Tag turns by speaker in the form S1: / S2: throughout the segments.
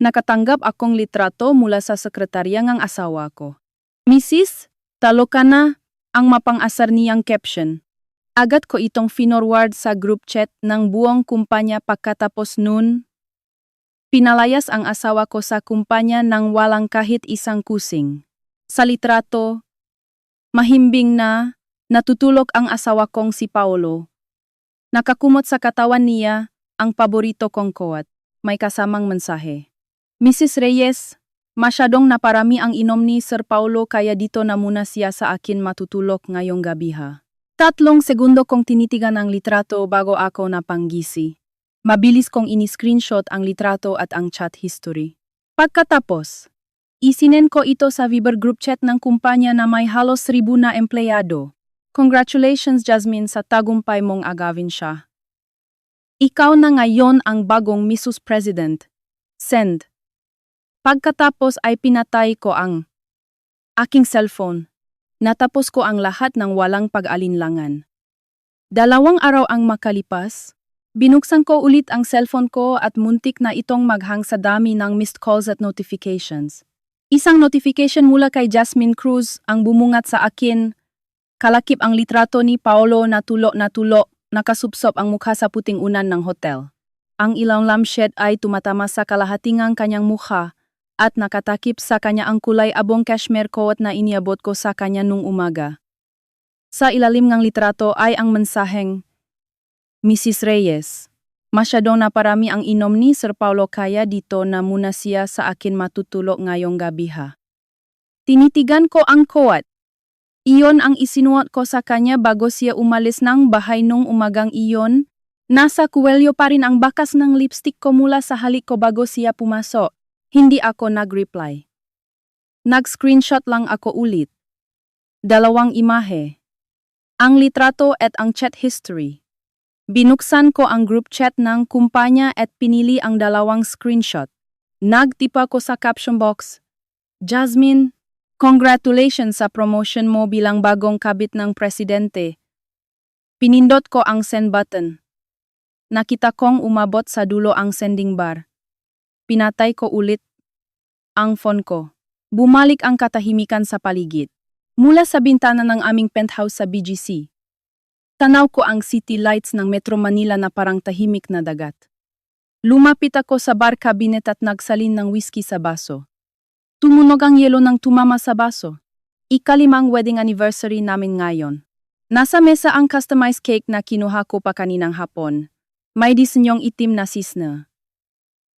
S1: nakatanggap akong litrato mula sa sekretarya ng asawa ko. Mrs. Talo ka na, ang mapang-asar niyang caption. Agad ko itong finorward sa group chat ng buong kumpanya pagkatapos nun. Pinalayas ang asawa ko sa kumpanya nang walang kahit isang kusing. Sa litrato, mahimbing na, natutulog ang asawa kong si Paolo. Nakakumot sa katawan niya ang paborito kong kowat, may kasamang mensahe. Mrs. Reyes, masyadong naparami ang inom ni Sir Paulo kaya dito na muna siya sa akin matutulog ngayong gabi ha. 3 segundo kong tinitigan ang litrato bago ako napanggisi. Mabilis kong ini-screenshot ang litrato at ang chat history. Pagkatapos, isinen ko ito sa Viber group chat ng kumpanya na may halos 1,000 na empleyado. Congratulations Jasmine sa tagumpay mong agawin siya. Ikaw na ngayon ang bagong Mrs. President. Send. Pagkatapos ay pinatay ko ang aking cellphone. Natapos ko ang lahat ng walang pag-alinlangan. 2 araw ang makalipas, binuksan ko ulit ang cellphone ko at muntik na itong maghang sa dami ng missed calls at notifications. Isang notification mula kay Jasmine Cruz ang bumungat sa akin. Kalakip ang litrato ni Paolo na tulo, nakasubsob ang mukha sa puting unan ng hotel. Ang ilaw lampshade ay tumatama sa kalahatingang kanyang mukha at nakatakip sa kanya ang kulay abong cashmere coat na iniabot ko sa kanya nung umaga. Sa ilalim ng litrato ay ang mensaheng, Mrs. Reyes, masyadong naparami ang inom ni Sir Paulo kaya dito na muna siya sa akin matutulog ngayong gabi ha. Tinitigan ko ang coat. Iyon ang isinuot ko sa kanya bago siya umalis ng bahay nung umagang iyon. Nasa kuwelyo pa rin ang bakas ng lipstick ko mula sa halik ko bago siya pumasok. Hindi ako nag-reply. Nag-screenshot lang ako ulit. 2 imahe. Ang litrato at ang chat history. Binuksan ko ang group chat ng kumpanya at pinili ang 2 screenshot. Nagtipa ko sa caption box, Jasmine, congratulations sa promotion mo bilang bagong kabit ng presidente. Pinindot ko ang send button. Nakita kong umabot sa dulo ang sending bar. Pinatay ko ulit ang phone ko. Bumalik ang katahimikan sa paligid. Mula sa bintana ng aming penthouse sa BGC. Tanaw ko ang city lights ng Metro Manila na parang tahimik na dagat. Lumapit ako sa bar cabinet at nagsalin ng whiskey sa baso. Tumunog ang yelo ng tumama sa baso. 5th wedding anniversary namin ngayon. Nasa mesa ang customized cake na kinuha ko pa kaninang hapon. May disenyong itim na cisne.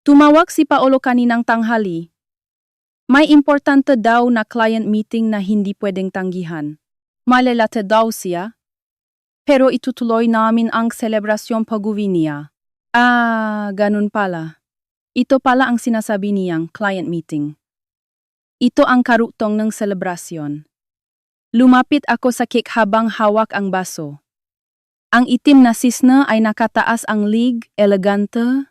S1: Tumawag si Paolo kaninang tanghali. May importante daw na client meeting na hindi pwedeng tanggihan. Malalate daw siya. Pero itutuloy namin ang selebrasyon pag-uwi niya. Ganun pala. Ito pala ang sinasabi niyang client meeting. Ito ang karugtong ng selebrasyon. Lumapit ako sa cake habang hawak ang baso. Ang itim na cisne ay nakataas ang lig, elegante.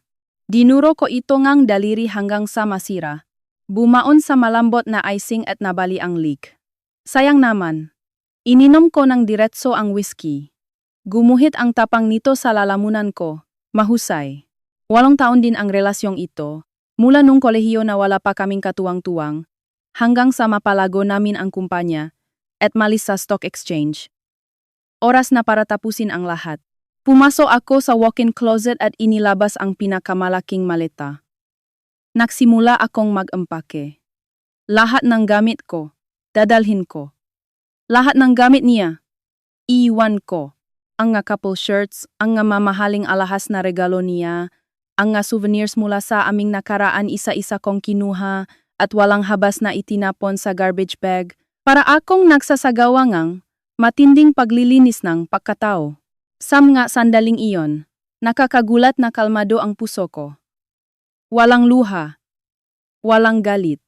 S1: Dinuro ko ito ngang daliri hanggang sa masira. Bumaon sa malambot na icing at nabali ang lig. Sayang naman. Ininom ko ng diretso ang whiskey. Gumuhit ang tapang nito sa lalamunan ko. Mahusay. 8 taon din ang relasyong ito. Mula nung kolehiyo na wala pa kaming katuwang-tuwang, hanggang sa mapalago namin ang kumpanya at malis sa stock exchange. Oras na para tapusin ang lahat. Pumasok ako sa walk-in closet at inilabas ang pinakamalaking maleta. Nagsimula akong mag-empake. Lahat ng gamit ko, dadalhin ko. Lahat ng gamit niya, iiwan ko. Ang nga couple shirts, ang nga mamahaling alahas na regalo niya, ang nga souvenirs mula sa aming nakaraan isa-isa kong kinuha at walang habas na itinapon sa garbage bag para akong nagsasagawangang matinding paglilinis ng pagkatao. Nga sandaling iyon, nakakagulat na kalmado ang puso ko. Walang luha, walang galit.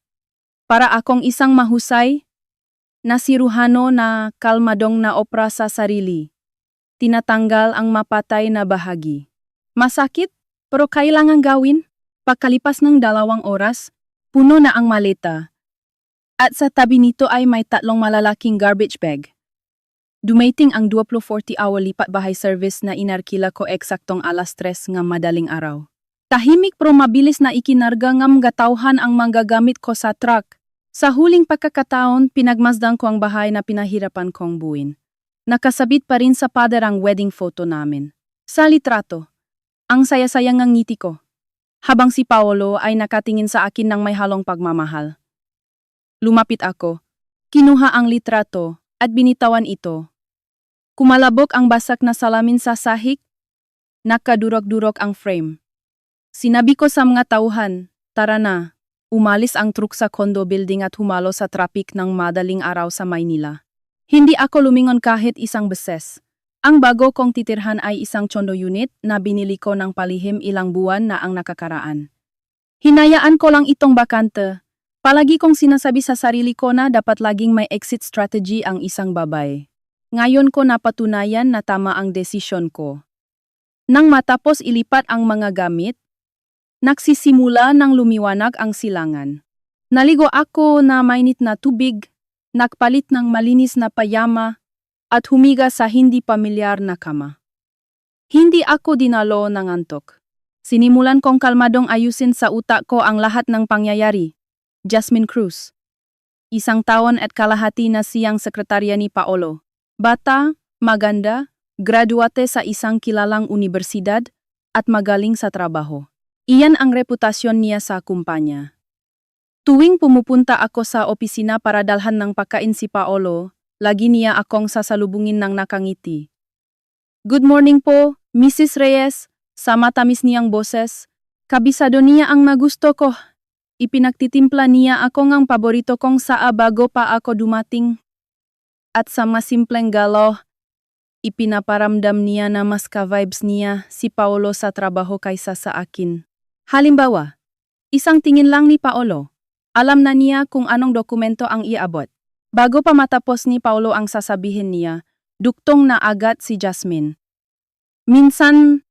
S1: Para akong isang mahusay, na siruhano na kalmadong naopra sa sarili. Tinatanggal ang mapatay na bahagi. Masakit, pero kailangang gawin. Pagkalipas ng 2 oras, puno na ang maleta. At sa tabi nito ay may 3 malalaking garbage bag. Dumating ang 40-hour lipat bahay service na inarkila ko eksaktong 3:00 ng madaling araw. Tahimik pero mabilis na ikinarga ng gatawhan ang manggagamit ko sa truck. Sa huling pagkakataon, pinagmasdan ko ang bahay na pinahirapan kong buuin. Nakasabit pa rin sa pader ang wedding photo namin. Sa litrato, ang saya-sayang ng ngiti ko. Habang si Paolo ay nakatingin sa akin ng may halong pagmamahal. Lumapit ako, kinuha ang litrato at binitawan ito. Kumalabok ang basak na salamin sa sahig, nakadurok-durok ang frame. Sinabi ko sa mga tauhan, tara na, umalis ang truck sa condo building at humalo sa traffic ng madaling araw sa Maynila. Hindi ako lumingon kahit isang beses. Ang bago kong titirhan ay isang condo unit na binili ko ng palihim ilang buwan na ang nakakaraan. Hinayaan ko lang itong bakante. Palagi kong sinasabi sa sarili ko na dapat laging may exit strategy ang isang babae. Ngayon ko napatunayan na tama ang desisyon ko. Nang matapos ilipat ang mga gamit, nagsisimula ng lumiwanag ang silangan. Naligo ako na mainit na tubig, nagpalit ng malinis na payama, at humiga sa hindi pamilyar na kama. Hindi ako dinalo ng antok. Sinimulan kong kalmadong ayusin sa utak ko ang lahat ng pangyayari. Jasmine Cruz. 1 taon at kalahati na siyang sekretarya ni Paolo. Bata, maganda, graduate sa isang kilalang universidad, at magaling sa trabaho. Iyan ang reputasyon niya sa kumpanya. Tuwing pumupunta ako sa opisina para dalhan ng pagkain si Paolo, lagi niya akong sasalubungin ng nakangiti. Good morning po, Mrs. Reyes, sa matamis niyang boses. Kabisado niya ang nagusto ko. Ipinagtitimpla niya ako ngang paborito kong saa bago pa ako dumating. At sa masimpleng galaw, ipinaparamdam niya na mas ka-vibes niya si Paolo sa trabaho kaysa sa akin. Halimbawa, isang tingin lang ni Paolo, alam na niya kung anong dokumento ang iabot. Bago pa matapos ni Paolo ang sasabihin niya, duktong na agad si Jasmine. Minsan,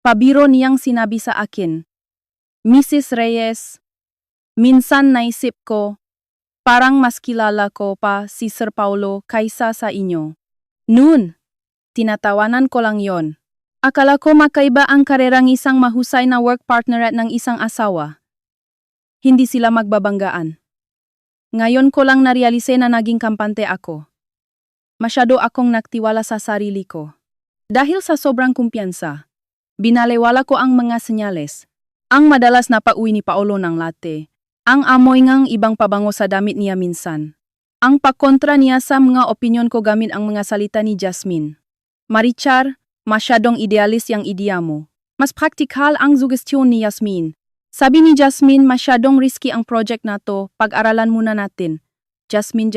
S1: pabiro niyang sinabi sa akin, Mrs. Reyes, minsan naisip ko, parang mas kilala ko pa si Sir Paolo kaysa sa inyo. Noon, tinatawanan ko lang yon. Akala ko makaiba ang karerang isang mahusay na work partner at ng isang asawa. Hindi sila magbabanggaan. Ngayon ko lang narealise na naging kampante ako. Masyado akong nagtiwala sa sarili ko. Dahil sa sobrang kumpiyansa, binalewala ko ang mga senyales. Ang madalas na pauwi ni Paolo ng latte. Ang amoy ngang ibang pabango sa damit niya minsan. Ang pagkontra niya sa mga opinyon ko gamit ang mga salita ni Jasmine. Marichar, masyadong idealis yang ideya mo. Mas praktikal ang sugestyon ni Yasmin. Sabi ni Jasmine, masyadong risky ang project na to, pag-aralan muna natin. Jasmine.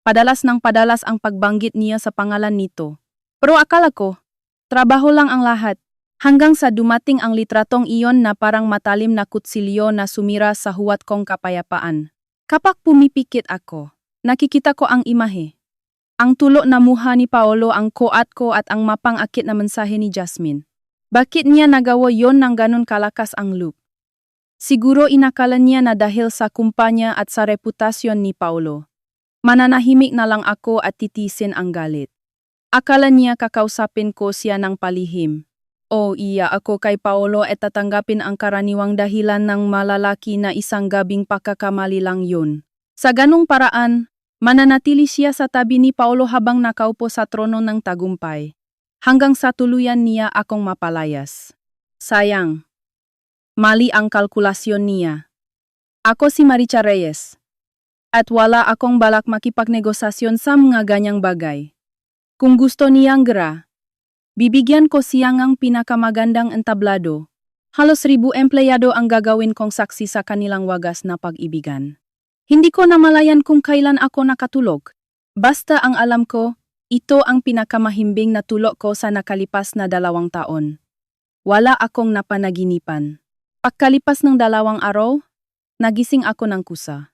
S1: Padalas ng padalas ang pagbanggit niya sa pangalan nito. Pero akala ko, trabaho lang ang lahat. Hanggang sa dumating ang litratong iyon na parang matalim na kutsilyo na sumira sa huwat kong kapayapaan. Kapag pumipikit ako, nakikita ko ang imahe. Ang tulo na muha ni Paolo, ang koat ko at ang mapang-akit na mensahe ni Jasmine. Bakit niya nagawa yon ng ganun kalakas ang loop? Siguro inakala niya na dahil sa kumpanya at sa reputasyon ni Paolo. Mananahimik na lang ako at titisin ang galit. Akala niya kakausapin ko siya ng palihim. O iya ako kay Paolo at tatanggapin ang karaniwang dahilan ng malalaki na isang gabing pagkakamali lang yun. Sa ganung paraan, mananatili siya sa tabi ni Paolo habang nakaupo sa trono ng tagumpay. Hanggang sa tuluyan niya akong mapalayas. Sayang. Mali ang kalkulasyon niya. Ako si Marichar Reyes. At wala akong balak makipagnegosasyon sa mga ganyang bagay. Kung gusto niyang gra, bibigyan ko siya ng pinakamagandang entablado. Halos 1,000 empleyado ang gagawin kong saksi sa kanilang wagas na pag-ibigan. Hindi ko namalayan kung kailan ako nakatulog. Basta ang alam ko, ito ang pinakamahimbing na tulog ko sa nakalipas na 2 taon. Wala akong napanaginipan. Pagkalipas ng 2 araw, nagising ako ng kusa.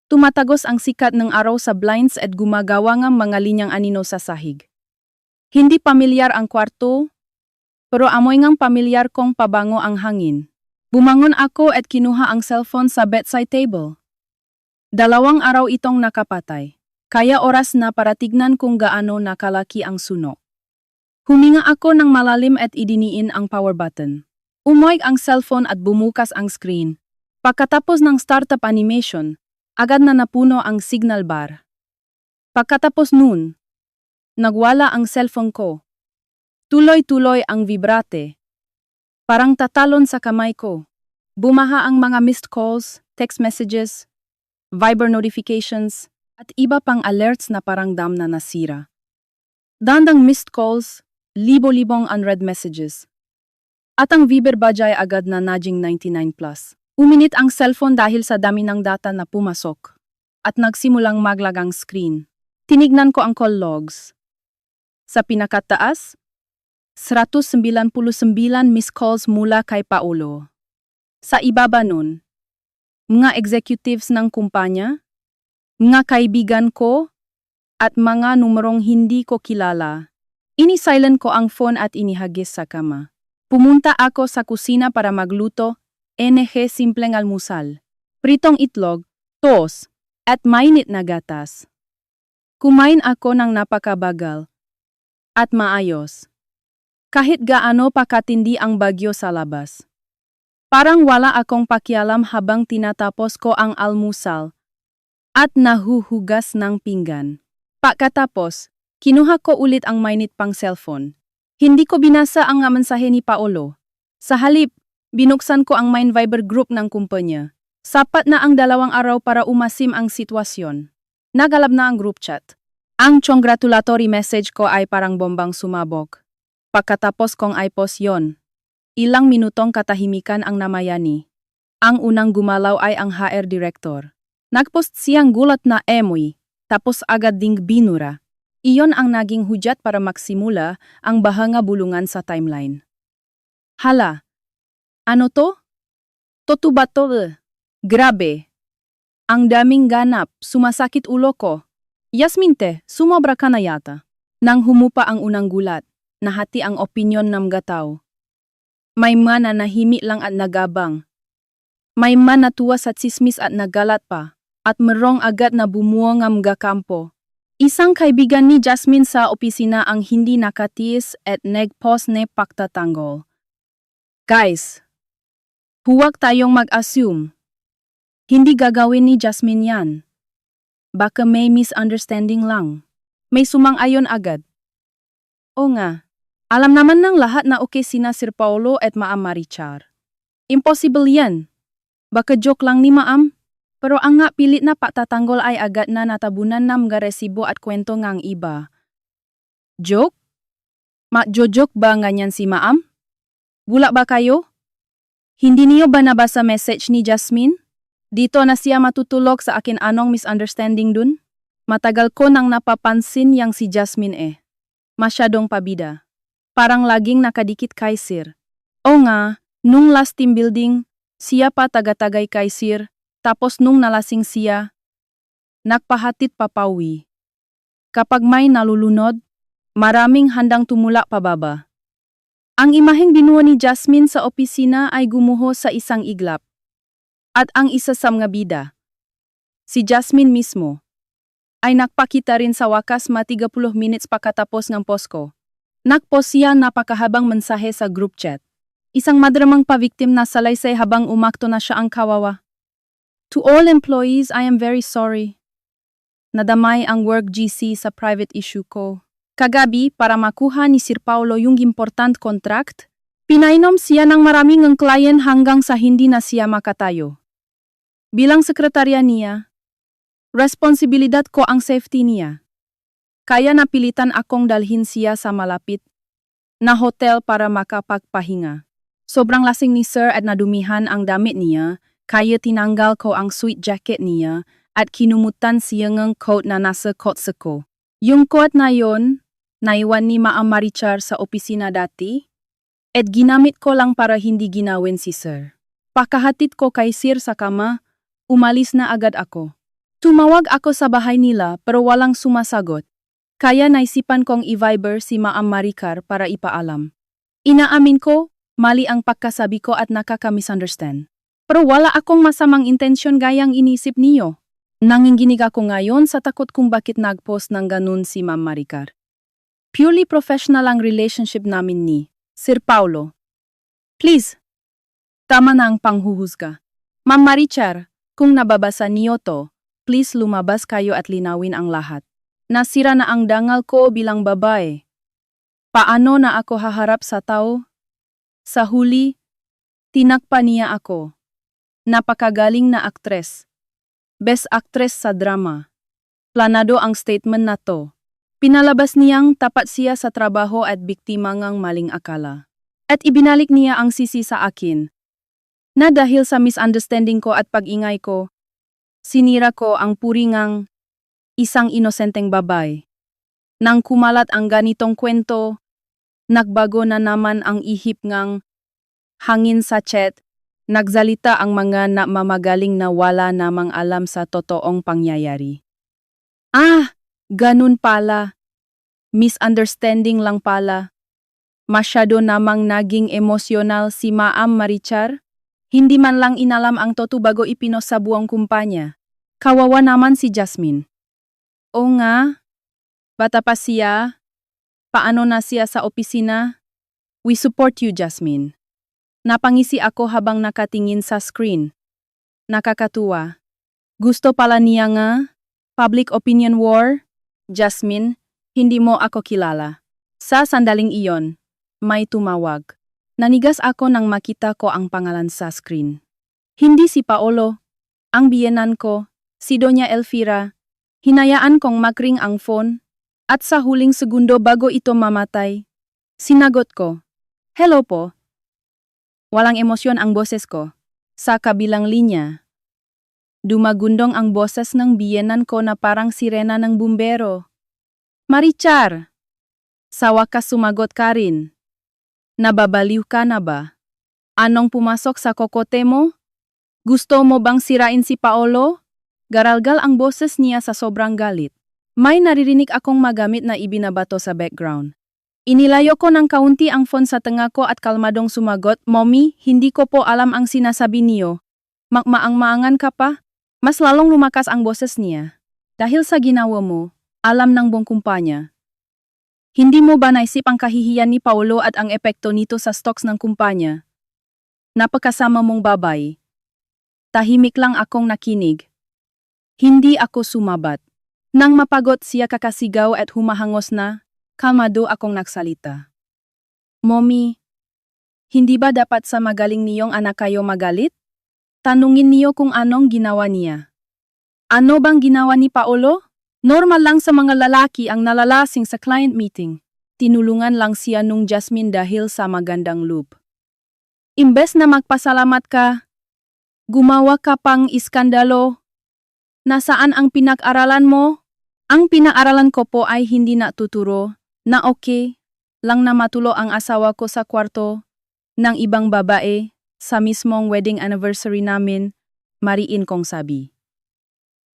S1: Tumatagos ang sikat ng araw sa blinds at gumagawa ng mga linyang anino sa sahig. Hindi pamilyar ang kwarto, pero amoy ngang pamilyar kong pabango ang hangin. Bumangon ako at kinuha ang cellphone sa bedside table. 2 araw itong nakapatay. Kaya oras na para tignan kung gaano nakalaki ang sunog. Huminga ako ng malalim at idiniin ang power button. Umuwag ang cellphone at bumukas ang screen. Pagkatapos ng startup animation, agad na napuno ang signal bar. Pagkatapos nun, nagwala ang cellphone ko. Tuloy-tuloy ang vibrate. Parang tatalon sa kamay ko. Bumaha ang mga missed calls, text messages, Viber notifications, at iba pang alerts na parang dam na nasira. Dandang missed calls, libo-libong unread messages. At ang Viber bajay agad na naging 99+. Uminit ang cellphone dahil sa dami ng data na pumasok. At nagsimulang maglag ang screen. Tinignan ko ang call logs. Sa pinakataas, 199 missed calls mula kay Paolo. Sa ibaba nun, mga executives ng kumpanya, mga kaibigan ko, at mga numerong hindi ko kilala. Ini-silent ko ang phone at inihagis sa kama. Pumunta ako sa kusina para magluto, simpleng almusal. Pritong itlog, toast, at mainit na gatas. Kumain ako ng napakabagal at maayos. Kahit gaano pa katindi ang bagyo sa labas. Parang wala akong pakialam habang tinatapos ko ang almusal at nahuhugas ng pinggan. Pagkatapos, kinuha ko ulit ang mainit pang cellphone. Hindi ko binasa ang mensahe ni Paolo. Sa halip, binuksan ko ang main Viber group ng kumpanya. Sapat na ang 2 araw para umasim ang sitwasyon. Nagalab na ang group chat. Ang congratulatory message ko ay parang bombang sumabog. Pagkatapos kong i-post yon, ilang minutong katahimikan ang namayani. Ang unang gumalaw ay ang HR director. Nagpost siyang gulat na emoji, tapos agad ding binura. Iyon ang naging hudyat para magsimula ang bahanga bulungan sa timeline. Hala, ano to? Totoo ba to? Grabe. Ang daming ganap, sumasakit ulo ko. Yasminte, sumobra ka na yata. Nang humupa ang unang gulat, nahati ang opinyon ng gataw. May man na nahimi lang at nagabang. May man na tuwa sa tsismis at nagalat pa, at merong agad na bumuong ang gakampo. Isang kaibigan ni Jasmine sa opisina ang hindi nakatiis at nagpost na pagtatanggol. Guys, huwag tayong mag-assume. Hindi gagawin ni Jasmine yan. Baka may misunderstanding lang. May sumang-ayon agad. O nga, alam naman ng lahat na okay sina Sir Paolo at Ma'am Marichar. Impossible yan. Baka joke lang ni Ma'am. Pero ang nga pilit na pagtatanggol ay agad na natabunan ng mga resibo at kwento ngang iba. Joke? Ma-joke ba ganyan si Ma'am? Bula ba kayo? Hindi niyo ba nabasa message ni Jasmine? Dito na siya matutulog sa akin anong misunderstanding dun? Matagal ko nang napapansin yang si Jasmine Masyadong pabida. Parang laging nakadikit kay Sir. O nga, nung last team building, siya pa taga-tagay kay Sir. Tapos nung nalasing siya, nagpahatid papawi. Kapag may nalulunod, maraming handang tumula pababa. Ang imaheng binuo ni Jasmine sa opisina ay gumuho sa isang iglap. At ang isa sa mga bida, si Jasmine mismo, ay nagpakita rin sa wakas 30 minutes pagkatapos ng post ko. Nagpost siya napakahabang mensahe sa group chat. Isang madramang pa-victim na salaysay habang umakto na siya ang kawawa. To all employees, I am very sorry. Nadamay ang work GC sa private issue ko. Kagabi, para makuha ni Sir Paolo yung important contract, pinainom siya ng maraming ng client hanggang sa hindi na siya makatayo. Bilang sekretarya niya, responsibilidad ko ang safety niya. Kaya napilitan akong dalhin siya sa malapit na hotel para makapagpahinga. Sobrang lasing ni Sir at nadumihan ang damit niya, kaya tinanggal ko ang suit jacket niya at kinumutan siya ng coat na nasa kotse ko. Yung coat na yon, naiwan ni Ma'am Marichar sa opisina dati, at ginamit ko lang para hindi ginawin si Sir. Pagkahatid ko kay Sir sa kama, umalis na agad ako. Tumawag ako sa bahay nila pero walang sumasagot. Kaya naisipan kong i-Viber si Ma'am Marichar para ipaalam. Inaamin ko, mali ang pagkasabi ko at nakaka-misunderstand. Pero wala akong masamang intensyon gayang inisip niyo. Nanginginig ako ngayon sa takot kung bakit nagpost ng ganun si Ma'am Marichar. Purely professional ang relationship namin ni Sir Paolo. Please, Tama na ang panghuhusga. Ma'am Marichar, kung nababasa niyo to, please lumabas kayo at linawin ang lahat. Nasira na ang dangal ko bilang babae. Paano na ako haharap sa tao? Sa huli, tinakpa niya ako. Napakagaling na aktres. Best actress sa drama. Planado ang statement na to. Pinalabas niyang tapat siya sa trabaho at biktima ngang maling akala. At ibinalik niya ang sisi sa akin. Na dahil sa misunderstanding ko at pag-ingay ko, sinira ko ang puringang isang inosenteng babae. Nang kumalat ang ganitong kwento, nagbago na naman ang ihip ngang hangin sa chat, nagsalita ang mga namamagaling na wala namang alam sa totoong pangyayari. Ah, ganun pala. Misunderstanding lang pala. Masyado namang naging emosyonal si Ma'am Marichar. Hindi man lang inalam ang totoo bago ipinos sa buong kumpanya. Kawawa naman si Jasmine. O nga, bata pa siya. Paano na siya sa opisina? We support you, Jasmine. Napangisi ako habang nakatingin sa screen. Nakakatuwa. Gusto pala niya nga? Public opinion war? Jasmine, hindi mo ako kilala. Sa sandaling iyon, may tumawag. Nanigas ako nang makita ko ang pangalan sa screen. Hindi si Paolo. Ang biyenan ko, si Doña Elvira. Hinayaan kong mag-ring ang phone. At sa huling segundo bago ito mamatay, sinagot ko, "Hello po." Walang emosyon ang boses ko. Sa kabilang linya, dumagundong ang boses ng biyenan ko na parang sirena ng bumbero. "Marichar!" Sa wakas sumagot ka rin. "Nababaliw ka na ba? Anong pumasok sa kokote mo? Gusto mo bang sirain si Paolo?" Garalgal ang boses niya sa sobrang galit. May naririnig akong magamit na ibinabato sa background. Inilayo ko ng kaunti ang phone sa tenga ko at kalmadong sumagot, "Mommy, hindi ko po alam ang sinasabi niyo. Makmaang-maangan ka pa?" Mas lalong lumakas ang boses niya. "Dahil sa ginawa mo, alam ng buong kumpanya. Hindi mo ba naisip ang kahihiyan ni Paolo at ang epekto nito sa stocks ng kumpanya? Napakasama mong babay." Tahimik lang akong nakinig. Hindi ako sumabat. Nang mapagod siya kakasigaw at humahangos na, kalmado akong nagsalita. "Mommy, hindi ba dapat sa magaling niyong anak kayo magalit? Tanungin niyo kung anong ginawa niya." "Ano bang ginawa ni Paolo? Normal lang sa mga lalaki ang nalalasing sa client meeting." Tinulungan lang siya nung Jasmine dahil sa magandang loob. "Imbes na magpasalamat ka, gumawa ka pang iskandalo. Nasaan ang pinag-aralan mo?" "Ang pinag-aralan ko po ay hindi natuturo na okay lang na matulo ang asawa ko sa kwarto ng ibang babae sa mismong wedding anniversary namin," mariin kong sabi.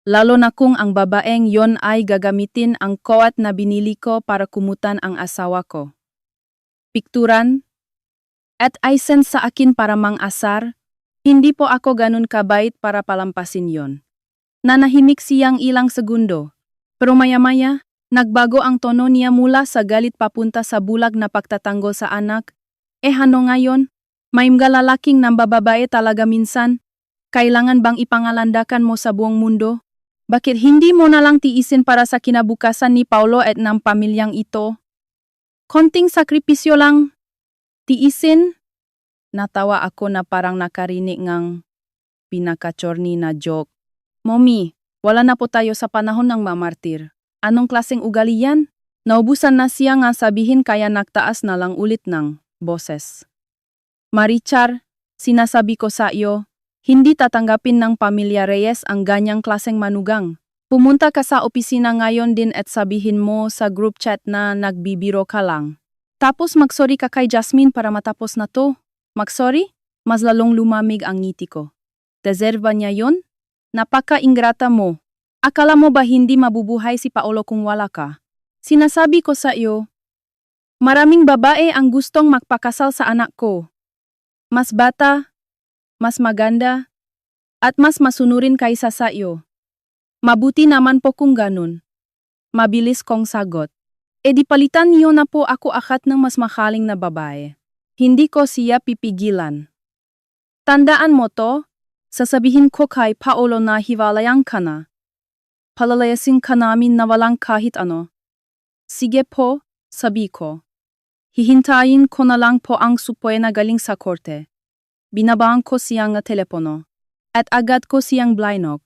S1: "Lalo na kung ang babaeng yon ay gagamitin ang kawat na binili ko para kumutan ang asawa ko. Pikturan at ay send sa akin para mang-asar, hindi po ako ganun kabait para palampasin yon." Nanahimik siyang ilang segundo. Pero maya-maya, nagbago ang tono niya mula sa galit papunta sa bulag na pagtatanggol sa anak. "Ano ngayon? May mga lalaking nambababae talaga minsan? Kailangan bang ipangalandakan mo sa buong mundo? Bakit hindi mo na lang tiisin para sa kinabukasan ni Paolo at ng pamilyang ito? Konting sakripisyo lang. Tiisin?" Natawa ako na parang nakarinig ngang pinakachorni na joke. "Mommy, wala na po tayo sa panahon ng mamartir. Anong klaseng ugali yan?" Naubusan na siya nga sabihin kaya nagtaas na lang ulit ng boses. "Marichar, sinasabi ko sa iyo, hindi tatanggapin ng pamilya Reyes ang ganyang klaseng manugang. Pumunta ka sa opisina ngayon din at sabihin mo sa group chat na nagbibiro ka lang. Tapos magsorry ka kay Jasmine para matapos na to." "Magsorry?" Mas lalong lumamig ang ngiti ko. "Deserva niya yon? Napaka-ingrata mo. Akala mo ba hindi mabubuhay si Paolo kung wala ka? Sinasabi ko sa iyo, maraming babae ang gustong magpakasal sa anak ko. Mas bata, mas maganda, at mas masunurin kaysa sa iyo. Mabuti naman po kung ganun." Mabilis kong sagot. "Di palitan niyo na po ako akat ng mas makaling na babae. Hindi ko siya pipigilan." Tandaan mo to, sasabihin ko kay Paolo na hiwalayan ka na. Palalayasin ka namin na walang kahit ano. Sige po, sabi ko. Hihintayin ko na lang po ang supoy na galing sa korte. Binabaan ko siyang telepono. At agad ko siyang blinog.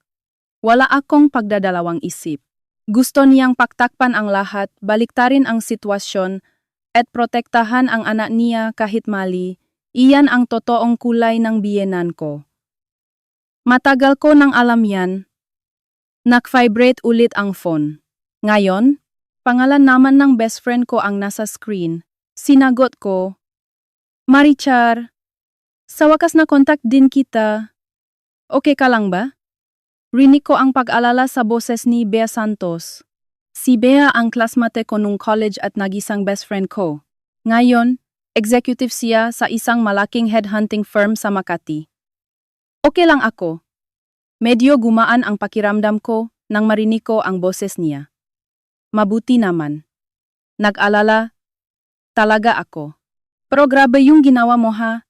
S1: Wala akong pagdadalawang isip. Gusto niyang paktakpan ang lahat, baliktarin ang sitwasyon, at protektahan ang anak niya kahit mali. Iyan ang totoong kulay ng biyenan ko. Matagal ko nang alam yan. Nag-vibrate ulit ang phone. Ngayon, pangalan naman ng best friend ko ang nasa screen. Sinagot ko, Marichar, sa wakas na contact din kita. Okay ka lang ba? Rinig ko ang pag-alala sa boses ni Bea Santos. Si Bea ang klasmate ko nung college at nagisang best friend ko. Ngayon, executive siya sa isang malaking headhunting firm sa Makati. Okay lang ako. Medyo gumaan ang pakiramdam ko nang marinig ko ang boses niya. Mabuti naman. Nag-alala, talaga ako. Pero grabe yung ginawa mo ha.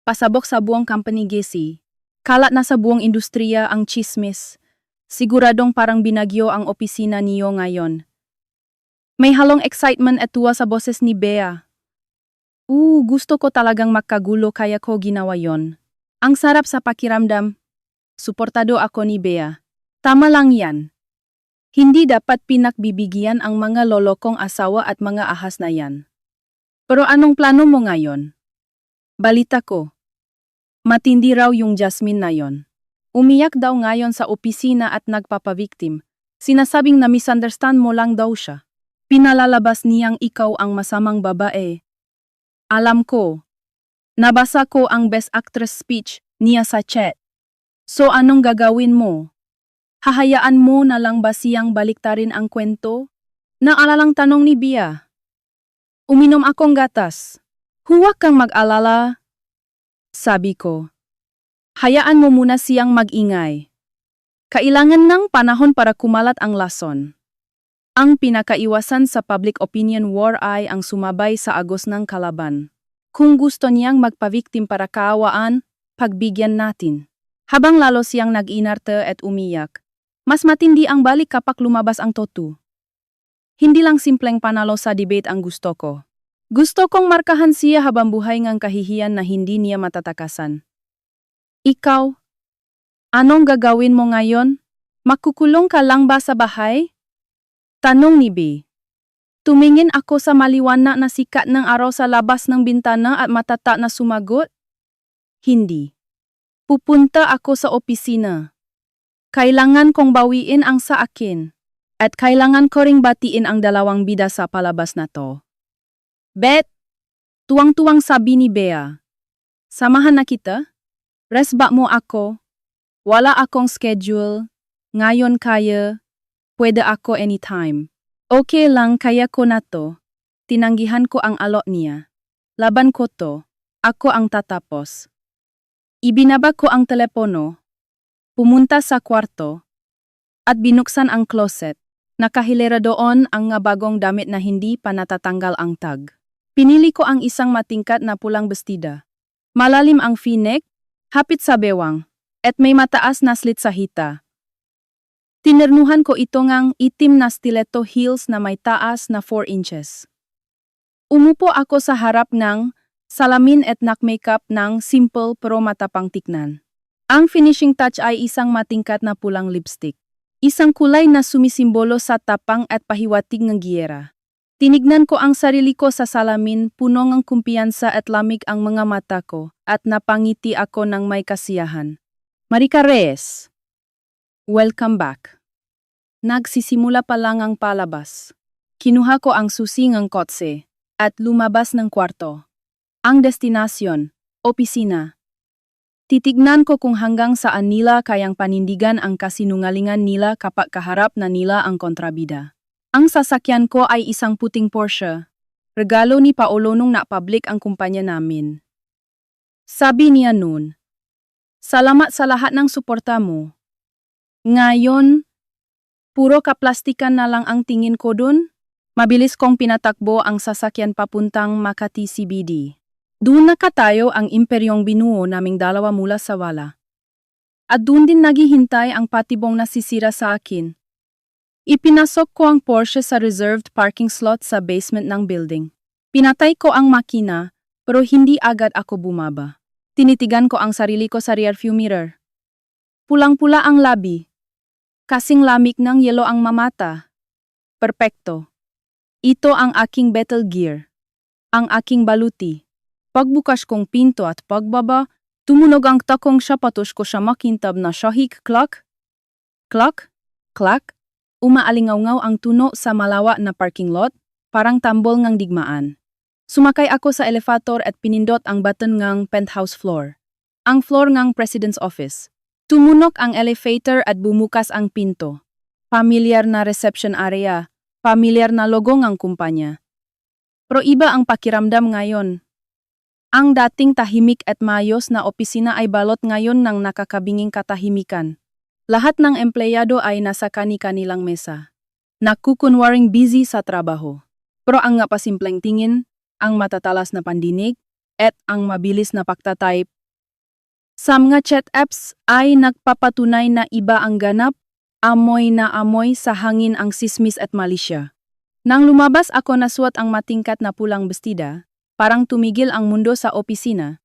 S1: Pasabok sa buong company Gesi. Kalat na sa buong industriya ang chismis. Siguradong parang binagyo ang opisina niyo ngayon. May halong excitement at tuwa sa boses ni Bea. Gusto ko talagang makagulo kaya ko ginawa yon. Ang sarap sa pakiramdam. Suportado ako ni Bea. Tama lang yan. Hindi dapat pinakbibigyan ang mga lolokong asawa at mga ahas na yan. Pero anong plano mo ngayon? Balita ko. Matindi raw yung Jasmine na yon. Umiyak daw ngayon sa opisina at nagpapabiktim. Sinasabing na misunderstand mo lang daw siya. Pinalalabas niyang ikaw ang masamang babae. Alam ko. Nabasa ko ang best actress speech niya sa chat. So anong gagawin mo? Hahayaan mo na lang ba siyang baliktarin ang kwento? Naalalang tanong ni Bea. Uminom akong gatas. Huwag kang mag-alala. Sabi ko. Hayaan mo muna siyang mag-ingay. Kailangan ng panahon para kumalat ang lason. Ang pinakaiwasan sa public opinion war ay ang sumabay sa agos ng kalaban. Kung gusto niyang magpabiktim para kaawaan, pagbigyan natin. Habang lalo siyang nag-inarte at umiyak, mas matindi ang balik kapag lumabas ang totu. Hindi lang simpleng panalo sa debate ang gusto ko. Gusto kong markahan siya habang buhay ngang kahihiyan na hindi niya matatakasan. Ikaw? Anong gagawin mo ngayon? Makukulong ka lang ba sa bahay? Tanong ni B. Tumingin ako sa maliwanag na sikat ng araw sa labas ng bintana at matata na sumagot. Hindi. Pupunta ako sa opisina. Kailangan kong bawiin ang sa akin. At kailangan ko ring batiin ang dalawang bida sa palabas na to. Bet! Tuwang-tuwang sabi ni Bea. Samahan na kita? Resba mo ako. Wala akong schedule. Ngayon kaya. Pwede ako anytime. Okay lang kaya ko na to. Tinanggihan ko ang alok niya. Laban ko to. Ako ang tatapos. Ibinaba ko ang telepono. Pumunta sa kwarto. At binuksan ang closet. Nakahilera doon ang nga bagong damit na hindi pa natatanggal ang tag. Pinili ko ang isang matingkat na pulang bestida. Malalim ang v-neck, hapit sa bewang, at may mataas na slit sa hita. Tinernuhan ko ito ngang itim na stiletto heels na may taas na 4 inches. Umupo ako sa harap ng salamin at nakmakeup ng simple pero matapang tignan. Ang finishing touch ay isang matingkat na pulang lipstick. Isang kulay na sumisimbolo sa tapang at pahiwatig ng giyera. Tinignan ko ang sarili ko sa salamin, puno ng kumpiyansa at lamig ang mga mata ko, at napangiti ako ng may kasiyahan. Marica Reyes. Welcome back. Nagsisimula pa lang ang palabas. Kinuha ko ang susi ng kotse, at lumabas ng kwarto. Ang destinasyon, opisina. Titignan ko kung hanggang saan nila kayang panindigan ang kasinungalingan nila kapag kaharap na nila ang kontrabida. Ang sasakyan ko ay isang puting Porsche. Regalo ni Paolo nung na-public ang kumpanya namin. Sabi niya noon, salamat sa lahat ng suporta mo. Ngayon, puro kaplastikan na lang ang tingin ko dun. Mabilis kong pinatakbo ang sasakyan papuntang Makati CBD. Doon nakatayo ang imperyong binuo naming dalawa mula sa wala. At doon din naghihintay ang patibong nasisira sa akin. Ipinasok ko ang Porsche sa reserved parking slot sa basement ng building. Pinatay ko ang makina, pero hindi agad ako bumaba. Tinitigan ko ang sarili ko sa rearview mirror. Pulang-pula ang labi. Kasing lamig ng yelo ang mamata. Perpekto. Ito ang aking battle gear. Ang aking baluti. Pagbukas kong pinto at pagbaba, tumunog ang takong sapatos ko sa makintab na shahik clock. Clock, clock. Umaalingaw-ngaw ang tuno sa malawa na parking lot, parang tambol ngang digmaan. Sumakay ako sa elevator at pinindot ang button ngang penthouse floor. Ang floor ngang president's office. Tumunok ang elevator at bumukas ang pinto. Pamilyar na reception area, pamilyar na logo ngang kumpanya. Pero iba ang pakiramdam ngayon. Ang dating tahimik at maayos na opisina ay balot ngayon ng nakakabinging katahimikan. Lahat ng empleyado ay nasa kani-kanilang mesa. Nakukunwaring busy sa trabaho. Pero ang pasimpleng tingin, ang matatalas na pandinig, at ang mabilis na pagtatype. Sa mga chat apps ay nagpapatunay na iba ang ganap, amoy na amoy sa hangin ang sismis at malisya. Nang lumabas ako na suot ang matingkat na pulang bestida, parang tumigil ang mundo sa opisina.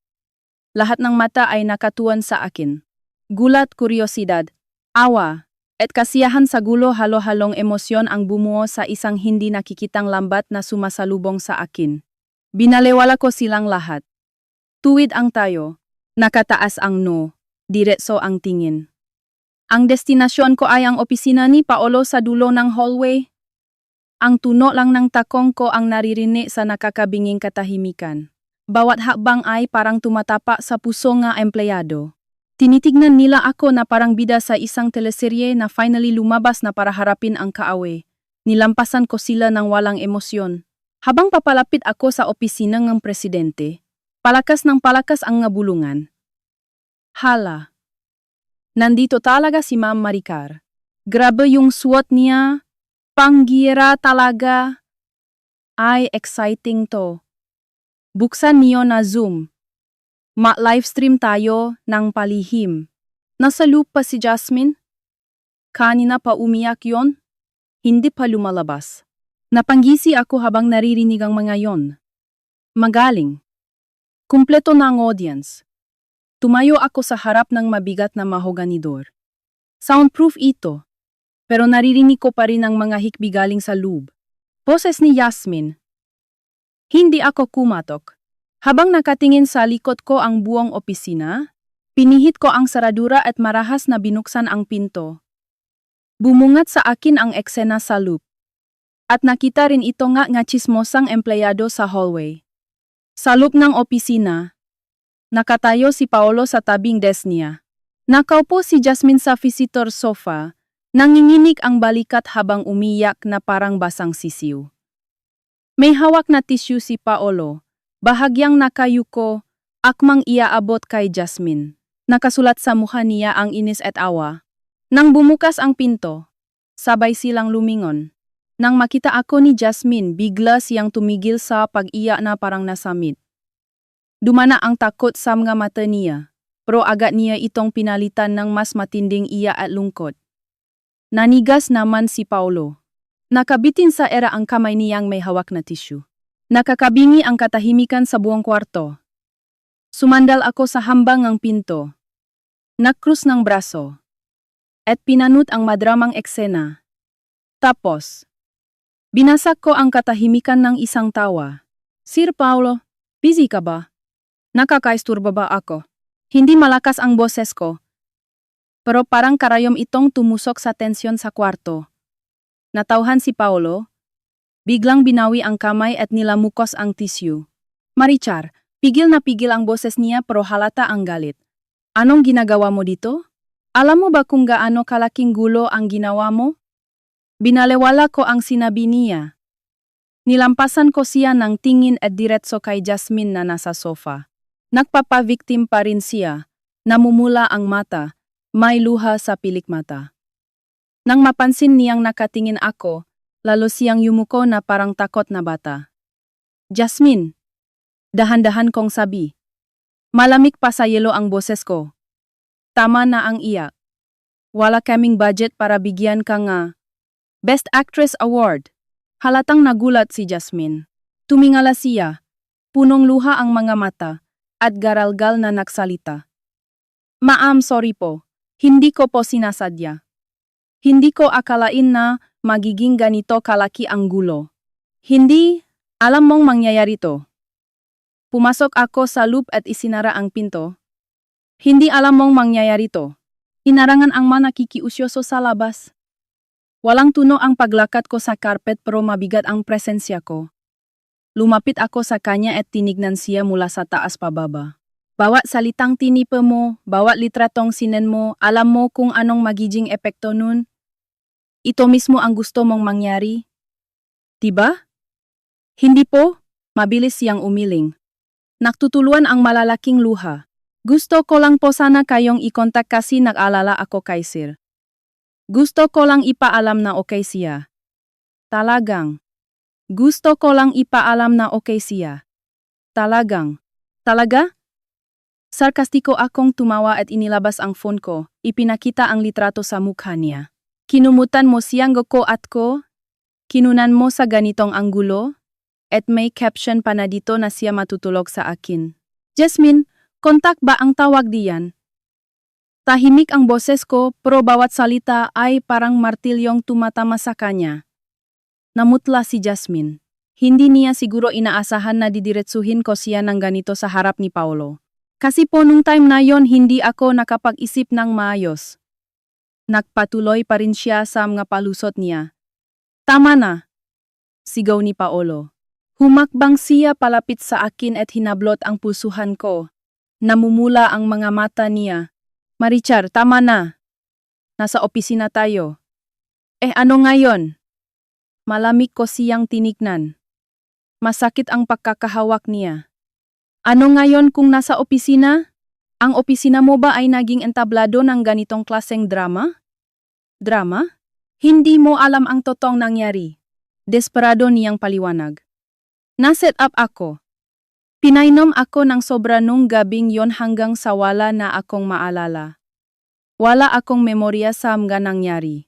S1: Lahat ng mata ay nakatuon sa akin. Gulat, kuryosidad, awa, at kasiyahan sa gulo halo-halong emosyon ang bumuo sa isang hindi nakikitang lambat na sumasalubong sa akin. Binalewala ko silang lahat. Tuwid ang tayo, nakataas ang no, diretso ang tingin. Ang destinasyon ko ay ang opisina ni Paolo sa dulo ng hallway. Ang tuno lang ng takong ko ang naririnig sa nakakabinging katahimikan. Bawat hakbang ay parang tumatapa sa puso nga empleyado. Tinitignan nila ako na parang bida sa isang teleserye na finally lumabas na para harapin ang kaawe. Nilampasan ko sila ng walang emosyon. Habang papalapit ako sa opisina ng presidente, palakas ng palakas ang ngabulungan. Hala. Nandito talaga si Ma'am Maricar. Grabe yung suot niya. Panggira talaga. Ay, exciting to. Buksan niyo na Zoom. Ma-livestream tayo ng palihim. Nasa loop pa si Jasmine? Kanina pa umiyak yon? Hindi pa lumalabas. Napanggisi ako habang naririnig ang mga yon. Magaling. Kumpleto na ang audience. Tumayo ako sa harap ng mabigat na mahoganidor. Soundproof ito. Pero naririnig ko pa rin ang mga hikbi galing sa loob. Boses ni Yasmin. Hindi ako kumatok. Habang nakatingin sa likod ko ang buong opisina, pinihit ko ang saradura at marahas na binuksan ang pinto. Bumungat sa akin ang eksena sa loop. At nakita rin ito nga chismosang empleyado sa hallway. Sa loop ng opisina, nakatayo si Paolo sa tabing desk niya. Nakaupo si Jasmine sa visitor sofa. Nanginginig ang balikat habang umiyak na parang basang sisiw. May hawak na tissue si Paolo, bahagyang nakayuko, akmang iaabot kay Jasmine. Nakasulat sa mukha niya ang inis at awa. Nang bumukas ang pinto, sabay silang lumingon. Nang makita ako ni Jasmine, bigla siyang tumigil sa pag-iyak na parang nasamit. Dumana ang takot sa mga mata niya, pero agad niya itong pinalitan ng mas matinding iyak at lungkot. Nanigas naman si Paolo. Nakabitin sa era ang kamay niyang may hawak na tissue. Nakakabingi ang katahimikan sa buong kwarto. Sumandal ako sa hambang ng pinto. Nagkrus ng braso. At pinanut ang madramang eksena. Tapos, binasak ko ang katahimikan ng isang tawa. Sir Paolo, busy ka ba? Nakakaisturba ba ako? Hindi malakas ang boses ko. Pero parang karayom itong tumusok sa tensyon sa kwarto. Natauhan si Paolo. Biglang binawi ang kamay at nilamukos ang tissue. Maricar, pigil na pigil ang boses niya pero halata ang galit. Anong ginagawa mo dito? Alam mo ba kung gaano kalaking gulo ang ginawa mo? Binalewala ko ang sinabi niya. Nilampasan ko siya ng tingin at diretso kay Jasmine na nasa sofa. Nagpapavictim pa rin siya. Namumula ang mata. May luha sa pilik mata. Nang mapansin niyang nakatingin ako, lalo siyang yumuko na parang takot na bata. Jasmine, Dahan-dahan kong sabi. Malamig pa sa yelo ang boses ko. Tama na ang iyak. Wala kaming budget para bigyan ka nga. Best Actress Award. Halatang nagulat si Jasmine. Tumingala siya. Punong luha ang mga mata at garalgal na nagsalita. Ma'am, sorry po. Hindi ko po sinasadya. Hindi ko akalain na magiging ganito kalaki ang gulo. Hindi, alam mong mangyayari to. Pumasok ako sa loop at isinara ang pinto. Hindi alam mong mangyayari to. Inarangan ang mga nakikiusyoso sa labas. Walang tuno ang paglakad ko sa carpet pero mabigat ang presensya ko. Lumapit ako sa kanya at tinignan siya mula sa taas pababa. Bawat salitang tinipe mo, bawat litratong sinen mo, alam mo kung anong magiging epekto nun? Ito mismo ang gusto mong mangyari? Diba? Hindi po, mabilis siyang umiling. Nagtutuluan ang malalaking luha. Gusto ko lang po sana kayong ikontak kasi nag-alala ako kay Sir. Gusto ko lang ipaalam na okay siya. Talagang. Gusto ko lang ipaalam na okay siya. Talagang. Talaga? Sarkastiko akong tumawa at inilabas ang phone ko, ipinakita ang litrato sa mukha niya. Kinumutan mo siyang goko at ko? Kinunan mo sa ganitong anggulo? At may caption pa na dito na siya matutulog sa akin. Jasmine, kontak ba ang tawag diyan? Tahimik ang boses ko, pero bawat salita ay parang martilyong tumatama sa kanya. Namutla si Jasmine. Hindi niya siguro inaasahan na didiretsuhin ko siya ng ganito sa harap ni Paolo. Kasi po nung time na yon hindi ako nakapag-isip ng maayos. Nagpatuloy pa rin siya sa mga palusot niya. Tama na, sigaw ni Paolo. Humakbang siya palapit sa akin at hinablot ang pusuhan ko. Namumula ang mga mata niya. Marichar, tama na. Nasa opisina tayo. Ano ngayon? Malamig ko siyang tinignan. Masakit ang pagkakahawak niya. Ano ngayon kung nasa opisina? Ang opisina mo ba ay naging entablado ng ganitong klaseng drama? Drama? Hindi mo alam ang totoong nangyari. Desperado niyang paliwanag. Na-set up ako. Pinainom ako ng sobra nung gabing yon hanggang sa wala na akong maalala. Wala akong memorya sa mga nangyari.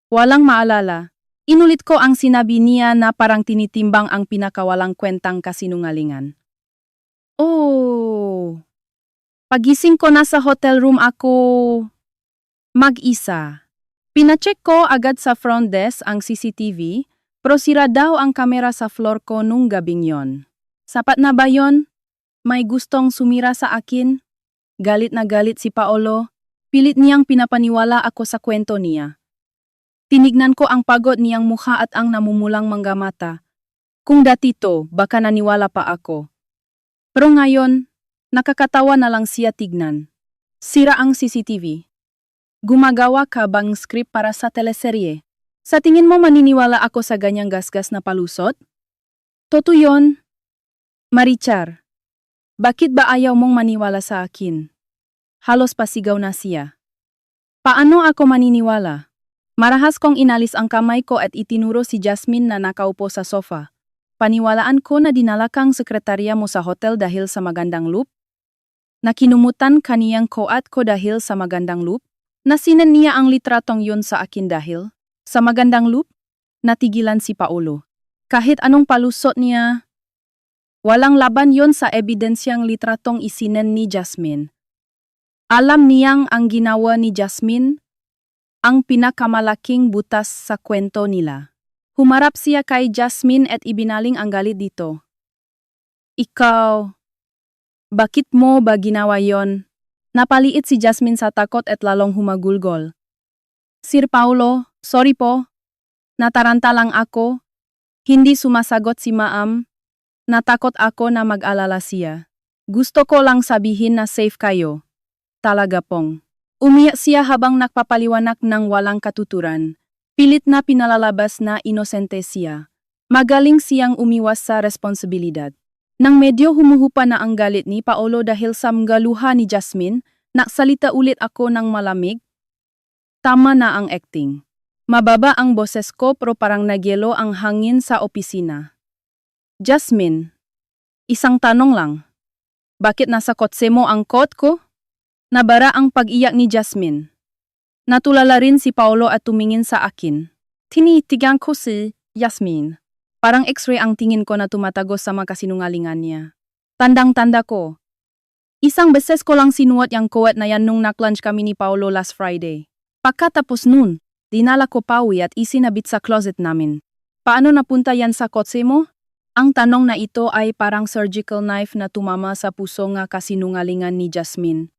S1: Walang maalala. Inulit ko ang sinabi niya na parang tinitimbang ang pinakawalang kwentang kasinungalingan. Oh. Pagising ko na sa hotel room ako mag-isa. Pinacheck ko agad sa front desk ang CCTV, pero sira daw ang kamera sa floor ko nung gabing yon. Sapat na ba yon? May gustong sumira sa akin? Galit na galit si Paolo. Pilit niyang pinapaniwala ako sa kwento niya. Tinignan ko ang pagod niyang mukha at ang namumulang mga mata. Kung dati to, baka naniwala pa ako. Pero ngayon, nakakatawa na lang siya tignan. Sira ang CCTV. Gumagawa ka bang script para sa teleserye? Sa tingin mo maniniwala ako sa ganyang gasgas na palusot? Totoo yon? Marichar, bakit ba ayaw mong maniwala sa akin? Halos pasigaw na siya. Paano ako maniniwala? Marahas kong inalis ang kamay ko at itinuro si Jasmine na nakaupo sa sofa. Paniwalaan ko na dinala kang sekretarya mo sa hotel dahil sa magandang loop? Nakinumutan kaniyang koat ko dahil sa magandang loop? Nasinan niya ang litratong yun sa akin dahil sa magandang loop? Natigilan si Paolo. Kahit anong palusot niya, walang laban yon sa ebidensyang litratong isinen ni Jasmine. Alam niyang ang ginawa ni Jasmine ang pinakamalaking butas sa kwento nila. Humarap siya kay Jasmine at ibinaling ang galit dito. Ikaw, bakit mo ba ginawa yon? Napaliit si Jasmine sa takot at lalong humagulgol. Sir Paolo, sorry po. Nataranta lang ako. Hindi sumasagot si Ma'am. Natakot ako na mag-alala siya. Gusto ko lang sabihin na safe kayo. Talaga pong. Umiyak siya habang nagpapaliwanag ng walang katuturan. Pilit na pinalalabas na inosente siya. Magaling siyang umiwas sa responsibilidad. Nang medyo humuhupa na ang galit ni Paolo dahil sa mga luha ni Jasmine, nagsalita ulit ako ng malamig. Tama na ang acting. Mababa ang boses ko pero parang nagyelo ang hangin sa opisina. Jasmine, Isang tanong lang. Bakit nasa kotse mo ang coat ko? Nabara ang pag-iyak ni Jasmine. Natulala rin si Paolo at tumingin sa akin. Tinitigan ko si Yasmin. Parang x-ray ang tingin ko na tumatagos sa mga kasinungalingan niya. Tandang-tanda ko. Isang beses ko lang sinuot yung coat na yan nung naklunch kami ni Paolo last Friday. Pagkatapos nun, dinala ko pauwi at isinabit sa closet namin. Paano napunta yan sa kotse mo? Ang tanong na ito ay parang surgical knife na tumama sa puso nga kasinungalingan ni Jasmine.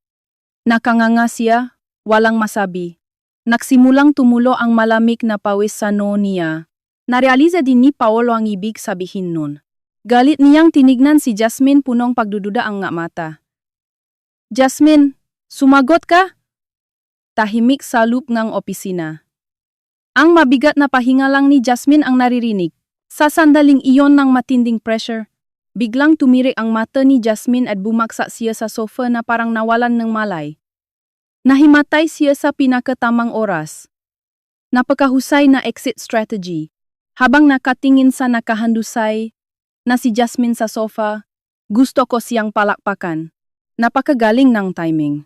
S1: Nakanganga siya, walang masabi. Nagsimulang tumulo ang malamig na pawis sa noo niya. Narealiza din ni Paolo ang ibig sabihin nun. Galit niyang tinignan si Jasmine punong pagdududa ang nga mata. Jasmine, sumagot ka? Tahimik sa loob ng opisina. Ang mabigat na pahinga lang ni Jasmine ang naririnig. Sa sandaling iyon ng matinding pressure, biglang tumirik ang mata ni Jasmine at bumaksak siya sa sofa na parang nawalan ng malay. Nahimatay siya sa pinakatamang oras. Napakahusay na exit strategy. Habang nakatingin sa nakahandusay na si Jasmine sa sofa, gusto ko siyang palakpakan. Napakagaling ng timing.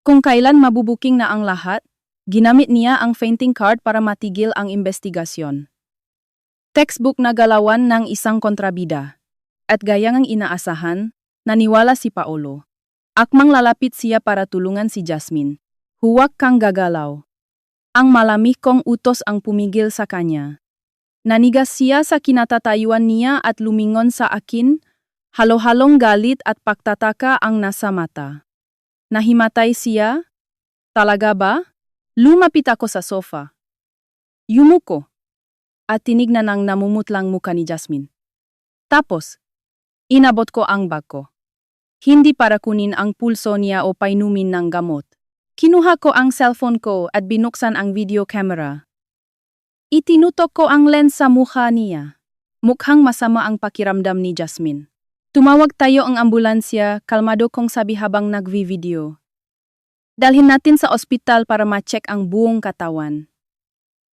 S1: Kung kailan mabubuking na ang lahat, ginamit niya ang fainting card para matigil ang investigasyon. Textbook na galawan ng isang kontrabida. At gaya ng inaasahan, naniwala si Paolo. Akmang lalapit siya para tulungan si Jasmine. Huwag kang gagalaw. Ang malamig kong utos ang pumigil sa kanya. Nanigas siya sa kinatatayuan niya at lumingon sa akin, halo-halong galit at pagtataka ang nasa mata. Nahimatay siya? Talaga ba? Lumapit ako sa sofa. Yumuko. At tinignan ang namumutlang muka ni Jasmine. Tapos, inabot ko ang bag ko. Hindi para kunin ang pulso niya o painumin ng gamot. Kinuha ko ang cellphone ko at binuksan ang video camera. Itinutok ko ang lens sa mukha niya. Mukhang masama ang pakiramdam ni Jasmine. Tumawag tayo ang ambulansya, kalmado kong sabi habang nagvi-video. Dalhin natin sa ospital para ma-check ang buong katawan.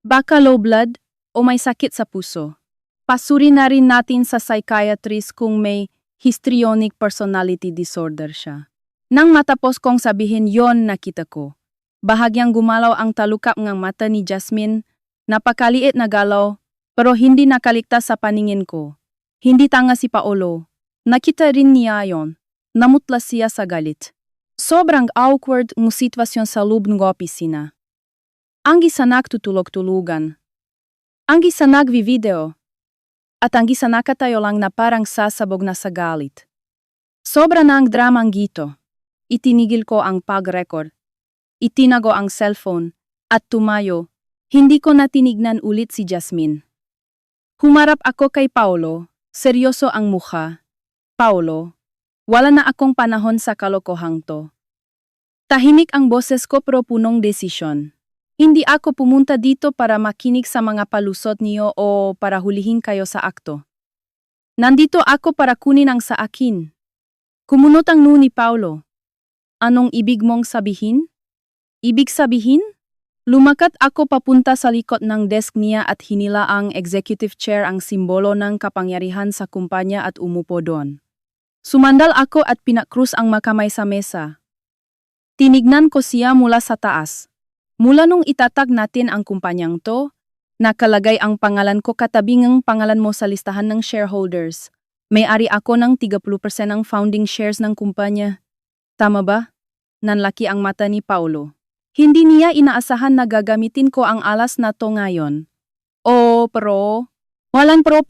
S1: Baka low blood o may sakit sa puso. Pasuri na rin natin sa psychiatrist kung may histrionic personality disorder siya. Nang matapos kong sabihin yon nakita ko. Bahagyang gumalaw ang talukap ng mata ni Jasmine, napakaliit na galaw, pero hindi nakaligtas sa paningin ko. Hindi tanga si Paolo. Nakita rin niya yon. Namutla siya sa galit. Sobrang awkward ng sitwasyon sa loob ng opisina. Ang isa nagtutulog-tulugan. Ang isa nagvi-video. At ang isa nakatayo lang na parang sasabog na sa galit. Sobra na ang dramang gito. Itinigil ko ang pag-record. Itinago ang cellphone. At tumayo. Hindi ko natinignan ulit si Jasmine. Humarap ako kay Paolo. Seryoso ang mukha. Paolo, wala na akong panahon sa kalokohang to. Tahimik ang boses ko pero punong desisyon. Hindi ako pumunta dito para makinig sa mga palusot niyo o para hulihin kayo sa akto. Nandito ako para kunin ang sa akin. Kumunot ang noo ni Paolo. Anong ibig mong sabihin? Ibig sabihin? Lumakat ako papunta sa likod ng desk niya at hinila ang executive chair, ang simbolo ng kapangyarihan sa kumpanya, at umupo doon. Sumandal ako at pinakrus ang makamay sa mesa. Tinignan ko siya mula sa taas. Mula nung itatag natin ang kumpanyang to, nakalagay ang pangalan ko katabi ng pangalan mo sa listahan ng shareholders. May-ari ako ng 30% ng founding shares ng kumpanya. Tama ba? Nanlaki ang mata ni Paolo. Hindi niya inaasahan na gagamitin ko ang alas na to ngayon. Pero, walang pro,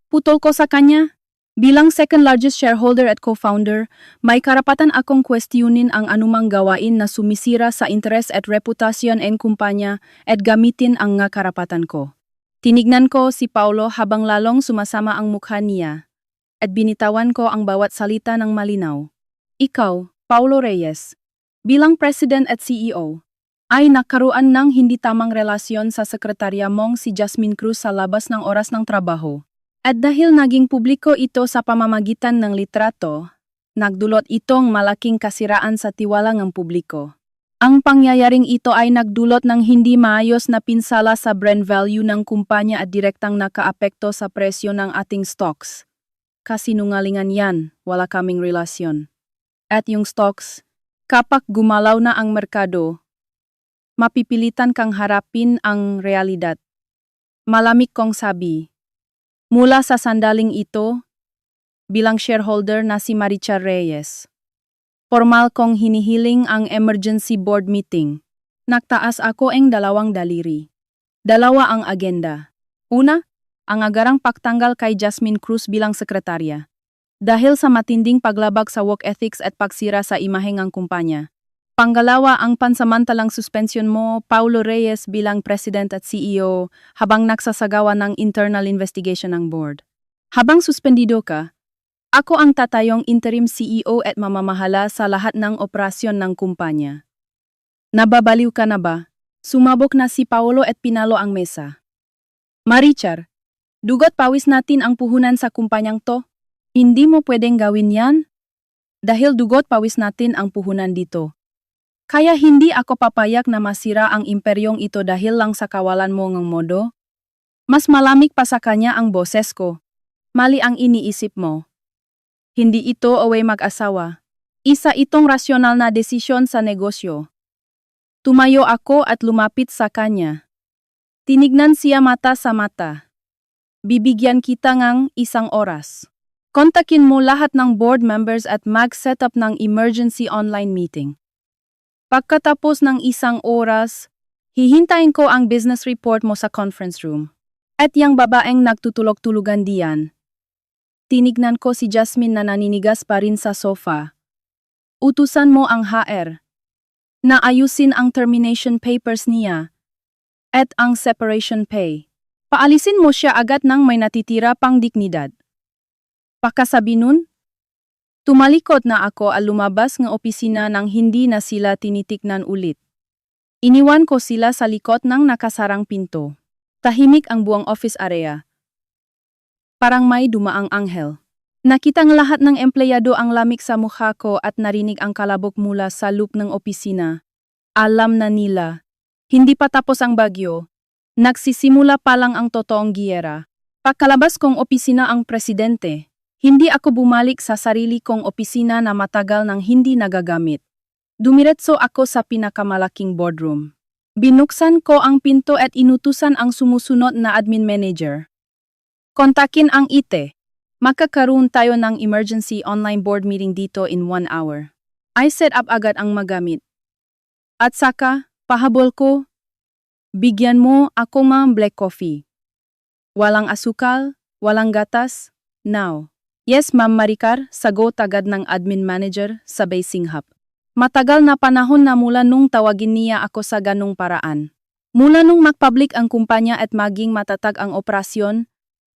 S1: putol ko sa kanya. Bilang second largest shareholder at co-founder, may karapatan akong questionin ang anumang gawain na sumisira sa interes at reputasyon ng kumpanya at gamitin ang nga karapatan ko. Tinignan ko si Paolo habang lalong sumasama ang mukha niya at binitawan ko ang bawat salita ng malinaw. Ikaw, Paolo Reyes, bilang President at CEO, ay nakaroon ng hindi tamang relasyon sa sekretarya mong si Jasmine Cruz sa labas ng oras ng trabaho. At dahil naging publiko ito sa pamamagitan ng litrato, nagdulot itong malaking kasiraan sa tiwala ng publiko. Ang pangyayaring ito ay nagdulot ng hindi maayos na pinsala sa brand value ng kumpanya at direktang nakaapekto sa presyo ng ating stocks. kasinungalingan yan, wala kaming relasyon. At yung stocks, kapag gumalaw na ang merkado, mapipilitan kang harapin ang realidad. Malamig kong sabi. Mula sa sandaling ito, bilang shareholder na si Maricha Reyes, formal kong hinihiling ang emergency board meeting. Nagtaas ako ang 2 daliri. 2 ang agenda. Una, ang agarang pagtanggal kay Jasmine Cruz bilang sekretarya. Dahil sa matinding paglabag sa work ethics at pagsira sa imahe ng kumpanya. Pangalawa, ang pansamantalang suspensyon mo, Paulo Reyes bilang president at CEO habang nagsasagawa ng internal investigation ng board. Habang suspendido ka, ako ang tatayong interim CEO at mamamahala sa lahat ng operasyon ng kumpanya. Nababaliw ka na ba? Sumabok na si Paulo at pinalo ang mesa. Marichar, dugot pawis natin ang puhunan sa kumpanyang to. Hindi mo pwedeng gawin yan? Dahil dugot pawis natin ang puhunan dito. Kaya hindi ako papayag na masira ang imperyong ito dahil lang sa kawalan mo ng modo. Mas malamig pa sa kanya ang boses ko. Mali ang iniisip mo. Hindi ito away mag-asawa. Isa itong rasyonal na desisyon sa negosyo. Tumayo ako at lumapit sa kanya. Tinignan siya mata sa mata. Bibigyan kita ng 1 oras. Kontakin mo lahat ng board members at mag-set up ng emergency online meeting. Pagkatapos ng 1 oras, hihintayin ko ang business report mo sa conference room. At yang babaeng nagtutulog-tulugan diyan. Tinignan ko si Jasmine na naninigas pa rin sa sofa. Utusan mo ang HR na ayusin ang termination papers niya at ang separation pay. Paalisin mo siya agad nang may natitira pang dignidad. Pagkasabi nun, tumalikod na ako at lumabas ng opisina nang hindi na sila tinitiknan ulit. Iniwan ko sila sa likod ng nakasarang pinto. Tahimik ang buong office area. Parang may dumaang anghel. Nakitang lahat ng empleyado ang lamig sa mukha ko at narinig ang kalabog mula sa loop ng opisina. Alam na nila. Hindi pa tapos ang bagyo. Nagsisimula pa lang ang totoong giyera. Pagkalabas kong opisina ang presidente, hindi ako bumalik sa sarili kong opisina na matagal nang hindi nagagamit. Dumiretso ako sa pinakamalaking boardroom. Binuksan ko ang pinto at inutusan ang sumusunod na admin manager. Kontakin ang IT. Magkakaroon tayo ng emergency online board meeting dito in 1 hour. I set up agad ang magamit. At saka, pahabol ko, bigyan mo ako ng black coffee. Walang asukal, walang gatas, now. Yes, Ma'am Maricar, sagot agad ng admin manager, sabay singhap. Matagal na panahon na mula nung tawagin niya ako sa ganung paraan. Mula nung mag-public ang kumpanya at maging matatag ang operasyon,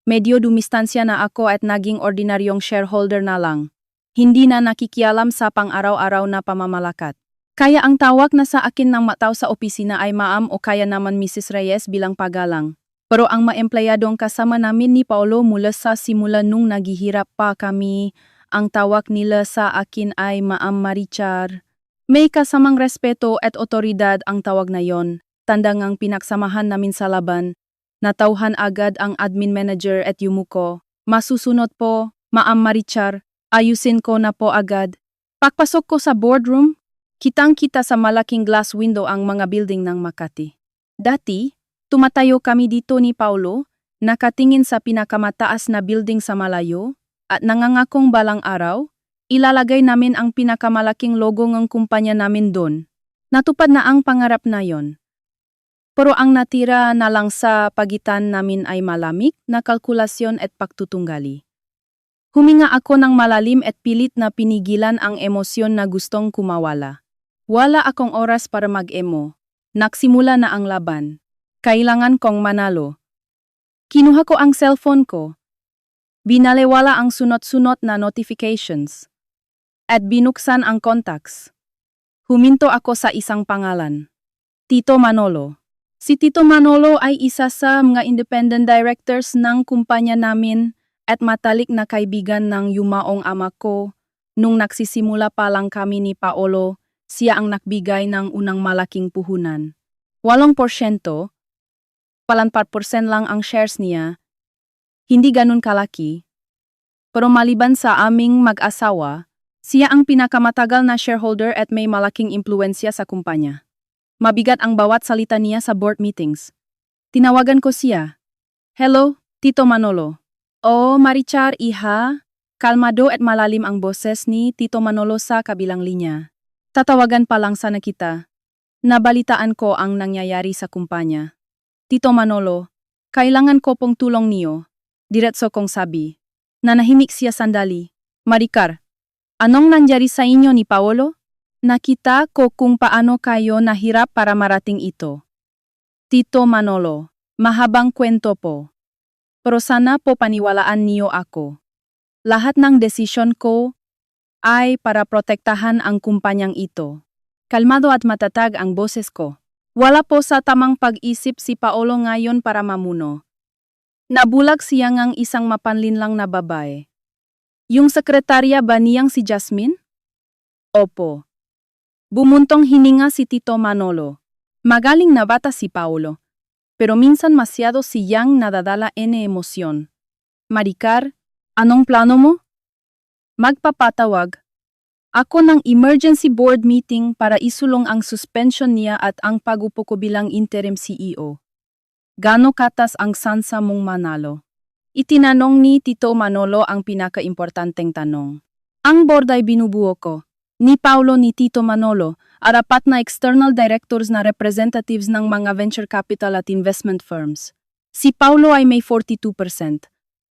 S1: medyo dumistansya na ako at naging ordinaryong shareholder na lang. Hindi na nakikialam sa pang-araw-araw na pamamalakat. Kaya ang tawag na sa akin ng matao sa opisina ay Ma'am o kaya naman Mrs. Reyes bilang pagalang. Pero ang maempleyadong kasama namin ni Paulo mula sa simula nung naghihirap pa kami, ang tawag nila sa akin ay Ma'am Marichar. May kasamang respeto at otoridad ang tawag na yon. Tandang ang pinagsamahan namin sa laban. Natauhan agad ang admin manager at yumuko. Masusunod po, Ma'am Marichar, ayusin ko na po agad. Pagpasok ko sa boardroom, kitang-kita sa malaking glass window ang mga building ng Makati. Dati, tumatayo kami dito ni Paulo, nakatingin sa pinakamataas na building sa malayo, at nangangakong balang araw, ilalagay namin ang pinakamalaking logo ng kumpanya namin doon. Natupad na ang pangarap na yon. Pero ang natira na lang sa pagitan namin ay malamig na kalkulasyon at pagtutunggali. Huminga ako ng malalim at pilit na pinigilan ang emosyon na gustong kumawala. Wala akong oras para mag-emo. Nagsimula na ang laban. Kailangan kong manalo. Kinuha ko ang cellphone ko. Binalewala ang sunod-sunod na notifications. At binuksan ang contacts. Huminto ako sa isang pangalan. Tito Manolo. Si Tito Manolo ay isa sa mga independent directors ng kumpanya namin at matalik na kaibigan ng yumaong ama ko. Nung nagsisimula pa lang kami ni Paolo, siya ang nagbigay ng unang malaking puhunan. 8%, 4% lang ang shares niya. Hindi ganun kalaki. Pero maliban sa aming mag-asawa, siya ang pinakamatagal na shareholder at may malaking impluensya sa kumpanya. Mabigat ang bawat salita niya sa board meetings. Tinawagan ko siya. Hello, Tito Manolo. Oh, Marichar, iha. Kalmado at malalim ang boses ni Tito Manolo sa kabilang linya. Tatawagan pa lang sana kita. Nabalitaan ko ang nangyayari sa kumpanya. Tito Manolo, kailangan ko pong tulong niyo. Diretso kong sabi. Nanahimik siya sandali. Maricar, anong nangyari sa inyo ni Paolo? Nakita ko kung paano kayo nahirap para marating ito. Tito Manolo, mahabang kwento po. Pero sana po paniwalaan niyo ako. Lahat ng desisyon ko ay para protektahan ang kumpanyang ito. Kalmado at matatag ang boses ko. Wala po sa tamang pag-isip si Paolo ngayon para mamuno. Nabulag siya ngang isang mapanlinlang na babae. Yung sekretarya ba niyang si Jasmine? Opo. Bumuntong hininga si Tito Manolo. Magaling na bata si Paolo. Pero minsan masyado siyang nadadala ene emosyon. Maricar, anong plano mo? Magpapatawag ako ng emergency board meeting para isulong ang suspension niya at ang pagupo ko bilang interim CEO. Gano katas ang sansa mong manalo? Itinanong ni Tito Manolo ang pinaka-importanteng tanong. Ang board ay binubuo ko, ni Paolo ni Tito Manolo, arapat na external directors na representatives ng mga venture capital at investment firms. Si Paolo ay may 42%,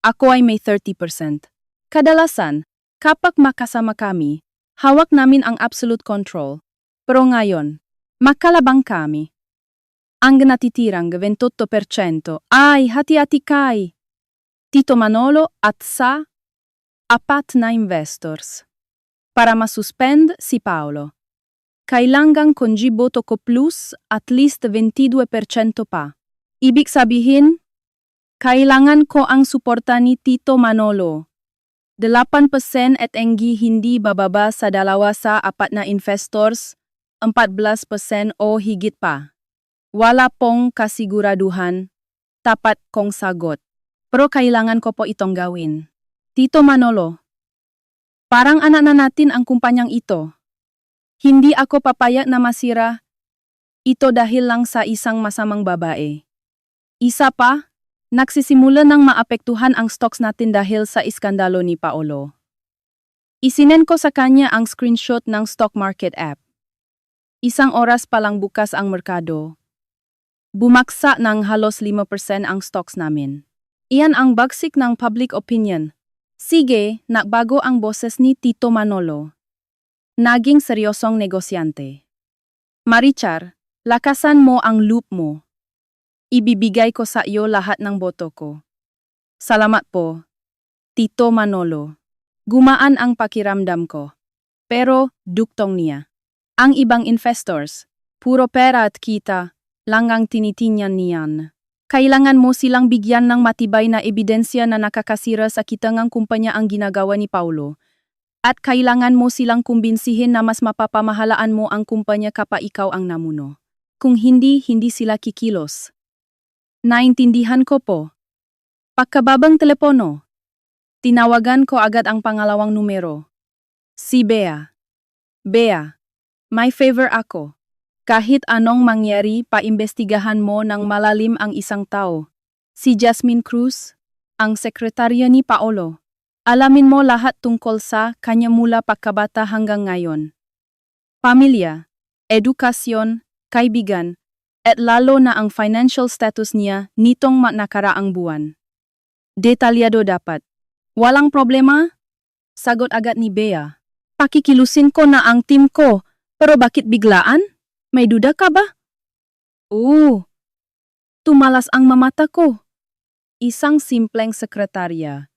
S1: ako ay may 30%. Kadalasan, kapag makasama kami, hawak namin ang absolute control. Pero ngayon, makalabang kami. Ang natitirang 28% ay hati-hati kay Tito Manolo at sa apat na investors. Para masuspend si Paolo, kailangang konjiboto ko plus at least 22% pa. Ibig sabihin, kailangan ko ang suporta ni Tito Manolo. 8% at hindi bababa sa 2 sa 4 na investors, 14% o higit pa. Wala pong kasiguraduhan, tapat kong sagot. Pero kailangan ko po itong gawin. Tito Manolo, parang anak na natin ang kumpanyang ito. Hindi ako papayag na masira ito dahil lang sa isang masamang babae. Isa pa, nagsisimula ng maapektuhan ang stocks natin dahil sa iskandalo ni Paolo. Isinen ko sa kanya ang screenshot ng stock market app. Isang oras pa lang bukas ang merkado. Bumaksa ng halos 5% ang stocks namin. Iyan ang bagsik ng public opinion. Sige, nagbago ang boses ni Tito Manolo. Naging seryosong negosyante. Marichar, lakasan mo ang loop mo. Ibibigay ko sa iyo lahat ng boto ko. Salamat po, Tito Manolo. Gumaan ang pakiramdam ko. Pero, duktong niya. Ang ibang investors, puro pera at kita, lang ang tinitingnan niyan. Kailangan mo silang bigyan ng matibay na ebidensya na nakakasira sa kitangang kumpanya ang ginagawa ni Paolo. At kailangan mo silang kumbinsihin na mas mapapamahalaan mo ang kumpanya kapag ikaw ang namuno. Kung hindi, hindi sila kikilos. Naintindihan ko po. Pagkababang telepono, tinawagan ko agad ang pangalawang numero. Si Bea. Bea, may favor ako. Kahit anong mangyari, paimbestigahan mo ng malalim ang isang tao. Si Jasmine Cruz, ang sekretarya ni Paolo. Alamin mo lahat tungkol sa kanya mula pagkabata hanggang ngayon. Pamilya, edukasyon, kaibigan, at lalo na ang financial status niya nitong nakaraang buwan. Detalyado dapat. Walang problema? Sagot agad ni Bea. Pakikilusin ko na ang team ko, pero bakit biglaan? May duda ka ba? Tumalas ang mamata ko. Isang simpleng sekretarya.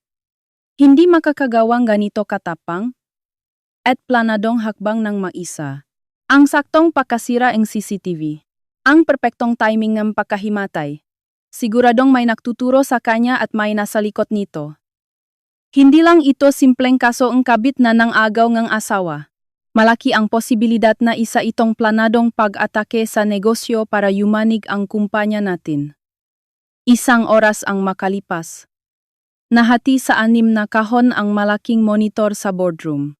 S1: Hindi makakagawang ganito katapang at planadong hakbang ng maisa. Ang saktong pakasira ang CCTV. Ang perpektong timing ng pagkahimatay. Siguradong may nagtuturo sa kanya at may nasa likod nito. Hindi lang ito simpleng kaso ang kabit na ng agaw ng asawa. Malaki ang posibilidad na isa itong planadong pag-atake sa negosyo para yumanig ang kumpanya natin. Isang oras ang makalipas. Nahati sa 6 na kahon ang malaking monitor sa boardroom.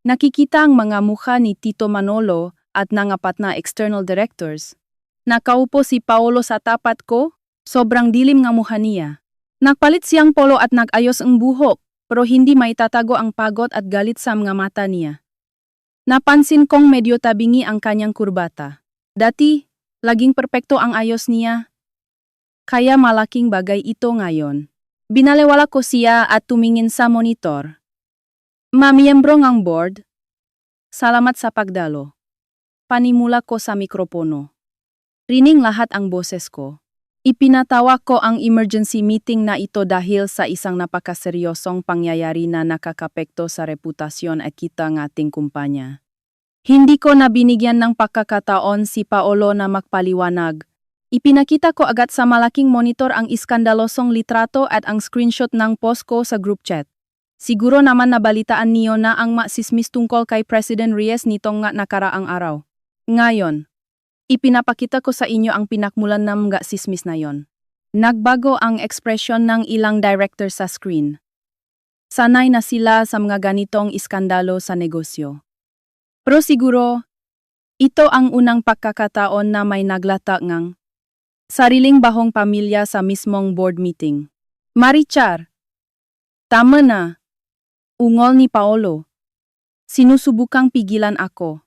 S1: Nakikita ang mga mukha ni Tito Manolo at ng 4 na external directors. Nakaupo si Paolo sa tapat ko, sobrang dilim nga mukha niya. Nagpalit siyang polo at nag-ayos ang buhok, pero hindi maitatago ang pagod at galit sa mga mata niya. Napansin kong medyo tabingi ang kanyang kurbata. Dati, laging perpekto ang ayos niya. Kaya malaking bagay ito ngayon. Binalewala ko siya at tumingin sa monitor. Mamiyembro ng board, salamat sa pagdalo. Panimula ko sa mikropono. Rining lahat ang boses ko. Ipinatawa ko ang emergency meeting na ito dahil sa isang napakaseryosong pangyayari na nakakapekto sa reputasyon at kita ng ating kumpanya. Hindi ko na binigyan ng pagkakataon si Paolo na magpaliwanag. Ipinakita ko agad sa malaking monitor ang iskandalosong litrato at ang screenshot ng post ko sa group chat. Siguro naman nabalitaan niyo na ang masismis tungkol kay President Reyes nitong nga nakaraang araw. Ngayon, ipinapakita ko sa inyo ang pinakmulan ng mga sismis na yon. Nagbago ang ekspresyon ng ilang director sa screen. Sanay na sila sa mga ganitong iskandalo sa negosyo. Pero siguro, ito ang unang pagkakataon na may naglatak ng sariling bahong pamilya sa mismong board meeting. Marichar, tama na. Ungol ni Paolo. Sinusubukang pigilan ako.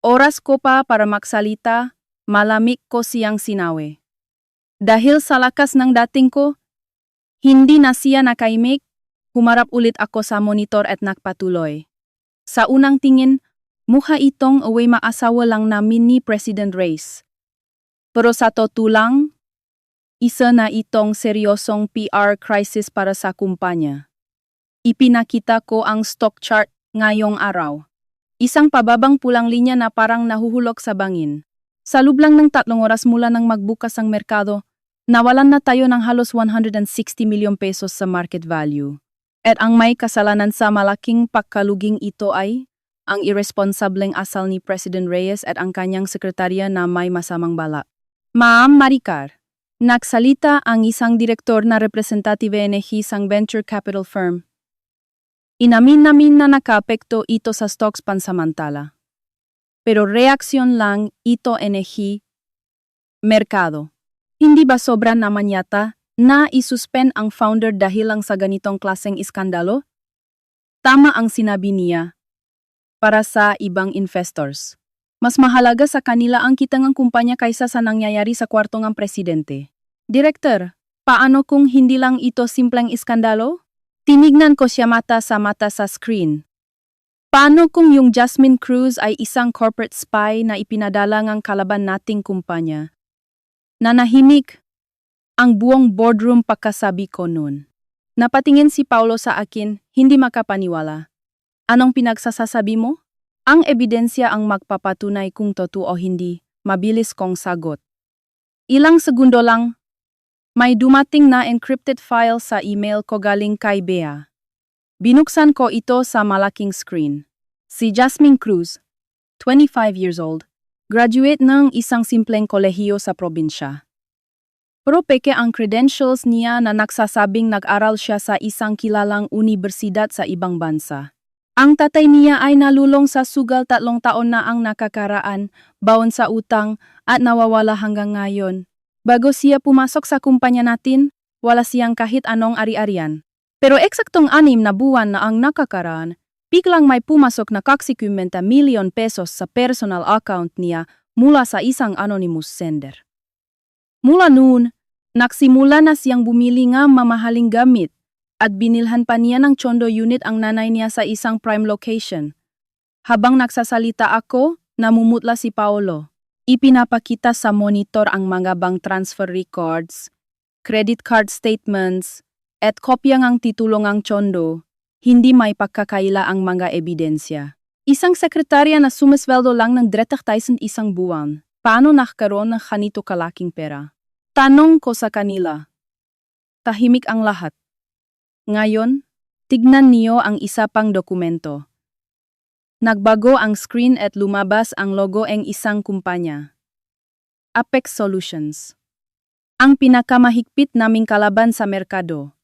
S1: Oras ko pa para magsalita, malamig ko siyang sinawi. Dahil sa lakas ng dating ko, hindi na siya nakaimik, humarap ulit ako sa monitor at nagpatuloy. Sa unang tingin, mukha itong away maasawa lang namin ni President Reyes. Pero sa totoo lang, isa na itong seryosong PR crisis para sa kumpanya. Ipinakita ko ang stock chart ngayong araw. Isang pababang pulang linya na parang nahuhulog sa bangin. Sa loob lang ng 3 oras mula nang magbukas ang merkado, nawalan na tayo ng halos 160 milyong pesos sa market value. At ang may kasalanan sa malaking pagkaluging ito ay ang irresponsableng asal ni President Reyes at ang kanyang sekretarya na may masamang balak. Ma'am Maricar, nagsalita ang isang direktor na representative ng isang venture capital firm. Inamin namin na nakaapekto ito sa stocks pansamantala. Pero reaksyon lang ito enerhi merkado. Hindi ba sobra naman yata na isuspend ang founder dahil lang sa ganitong klaseng iskandalo? Tama ang sinabi niya. Para sa ibang investors, mas mahalaga sa kanila ang kita ng kumpanya kaysa sa nangyayari sa kwarto ng presidente. Director, paano kung hindi lang ito simpleng iskandalo? Tinignan ko siya mata sa screen. Paano kung yung Jasmine Cruz ay isang corporate spy na ipinadala ng kalaban nating kumpanya? Nanahimik ang buong boardroom pagkasabi ko noon. Napatingin si Paolo sa akin, hindi makapaniwala. Anong pinagsasasabi mo? Ang ebidensya ang magpapatunay kung totoo o hindi, mabilis kong sagot. Ilang segundo lang, may dumating na encrypted file sa email ko galing kay Bea. Binuksan ko ito sa malaking screen. Si Jasmine Cruz, 25 years old, graduate ng isang simpleng kolehiyo sa probinsya. Pero peke ang credentials niya na nagsasabing nag-aral siya sa isang kilalang unibersidad sa ibang bansa. Ang tatay niya ay nalulong sa sugal 3 taon na ang nakakaraan, baon sa utang at nawawala hanggang ngayon. Bago siya pumasok sa kumpanya natin, wala siyang kahit anong ari-arian. Pero eksaktong 6 na buwan na ang nakakaraan, biglang may pumasok na 50 milyon pesos sa personal account niya mula sa isang anonymous sender. Mula noon, nagsimula na siyang bumili ng mamahaling gamit at binilhan pa niya ng condo unit ang nanay niya sa isang prime location. Habang nagsasalita ako, namumutla si Paolo. Ipinapakita sa monitor ang mga bank transfer records, credit card statements, at kopya ng titulo ng condo, hindi may pagkakaila ang mga ebidensya. Isang sekretarya na sumisweldo lang ng 30,000 isang buwan, paano nakakaroon ng ganito kalaking pera? Tanong ko sa kanila. Tahimik ang lahat. Ngayon, tignan niyo ang isa pang dokumento. Nagbago ang screen at lumabas ang logo ng isang kumpanya. Apex Solutions. Ang pinakamahigpit naming kalaban sa merkado.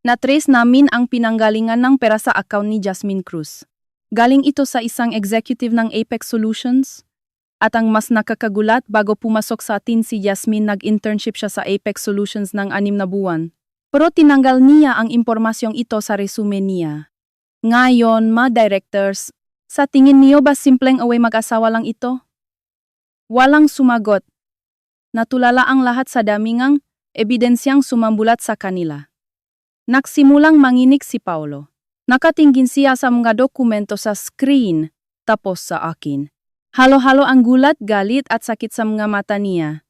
S1: Na-trace namin ang pinanggalingan ng pera sa account ni Jasmine Cruz. Galing ito sa isang executive ng Apex Solutions. At ang mas nakakagulat, bago pumasok sa atin si Jasmine, nag-internship siya sa Apex Solutions ng 6 na buwan. Pero tinanggal niya ang impormasyong ito sa resume niya. Ngayon, mga directors, sa tingin niyo ba simpleng away mag-asawa lang ito? Walang sumagot. Natulala ang lahat sa damingang ebidensyang sumambulat sa kanila. Nagsimulang manginig si Paulo. Nakatingin siya sa mga dokumento sa screen, tapos sa akin. Halo-halo ang gulat, galit at sakit sa mga mata niya.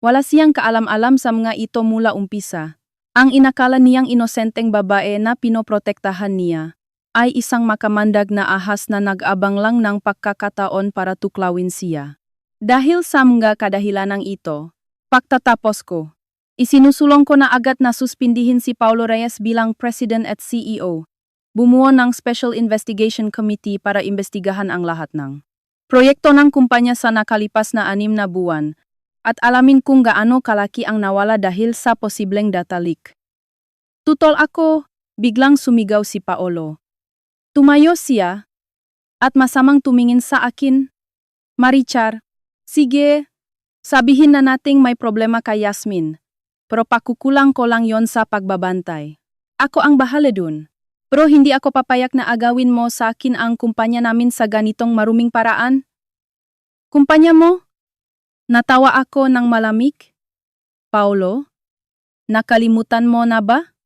S1: Wala siyang kaalam-alam sa mga ito mula umpisa. Ang inakala niyang inosenteng babae na pinoprotektahan niya ay isang makamandag na ahas na nag-abang lang ng pagkakataon para tuklawin siya. Dahil sa mga kadahilanang ito, pagtatapos ko, isinusulong ko na agad na suspindihin si Paulo Reyes bilang President at CEO. Bumuo ng Special Investigation Committee para imbestigahan ang lahat ng proyekto ng kumpanya sa nakalipas na 6 na buwan at alamin kung gaano kalaki ang nawala dahil sa posibleng data leak. Tutol ako, biglang sumigaw si Paolo. Tumayo siya at masamang tumingin sa akin. Marichar, sige, sabihin na nating may problema kay Yasmin. Pero pakukulang ko lang yon sa pagbabantay. Ako ang bahala dun. Pero hindi ako papayak na agawin mo sa akin ang kumpanya namin sa ganitong maruming paraan. Kumpanya mo? Natawa ako ng malamig. Paulo, nakalimutan mo na ba?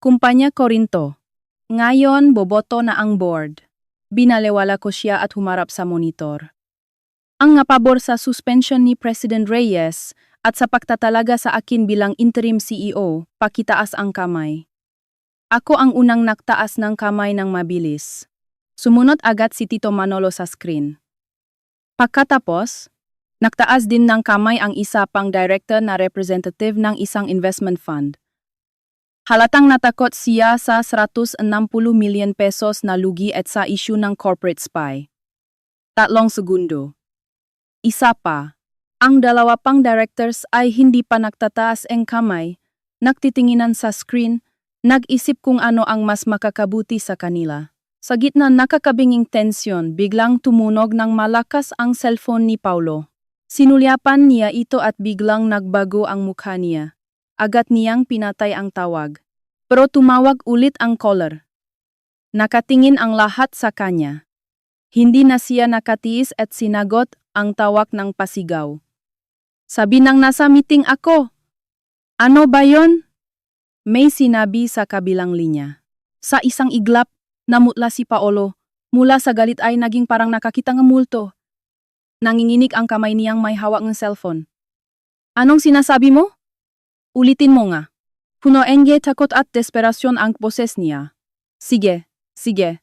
S1: Kumpanya Corinto. Ngayon, boboto na ang board. Binalewala ko siya at humarap sa monitor. Ang pabor sa suspension ni President Reyes at sa pagtatalaga sa akin bilang interim CEO, pakitaas ang kamay. Ako ang unang nagtaas ng kamay ng mabilis. Sumunod agad si Tito Manolo sa screen. Pagkatapos, nagtaas din ng kamay ang isa pang director na representative ng isang investment fund. Halatang natakot siya sa 160 million pesos na lugi at sa issue ng corporate spy. 3 segundo. Isa pa, ang 2 pang directors ay hindi pa nagtataas ang kamay, nagtitinginan sa screen, nag-isip kung ano ang mas makakabuti sa kanila. Sa gitna nakakabinging tensyon, biglang tumunog ng malakas ang cellphone ni Paulo. Sinulyapan niya ito at biglang nagbago ang mukha niya. Agad niyang pinatay ang tawag. Pero tumawag ulit ang caller. Nakatingin ang lahat sa kanya. Hindi na siya nakatiis at sinagot ang tawag ng pasigaw. Sabi nang nasa meeting ako. Ano ba yon? May sinabi sa kabilang linya. Sa isang iglap, namutla si Paolo. Mula sa galit ay naging parang nakakita ng multo. Nanginginig ang kamay niyang may hawak ng cellphone. Anong sinasabi mo? Ulitin mo nga. Puno enge takot at desperasyon ang boses niya. Sige, sige.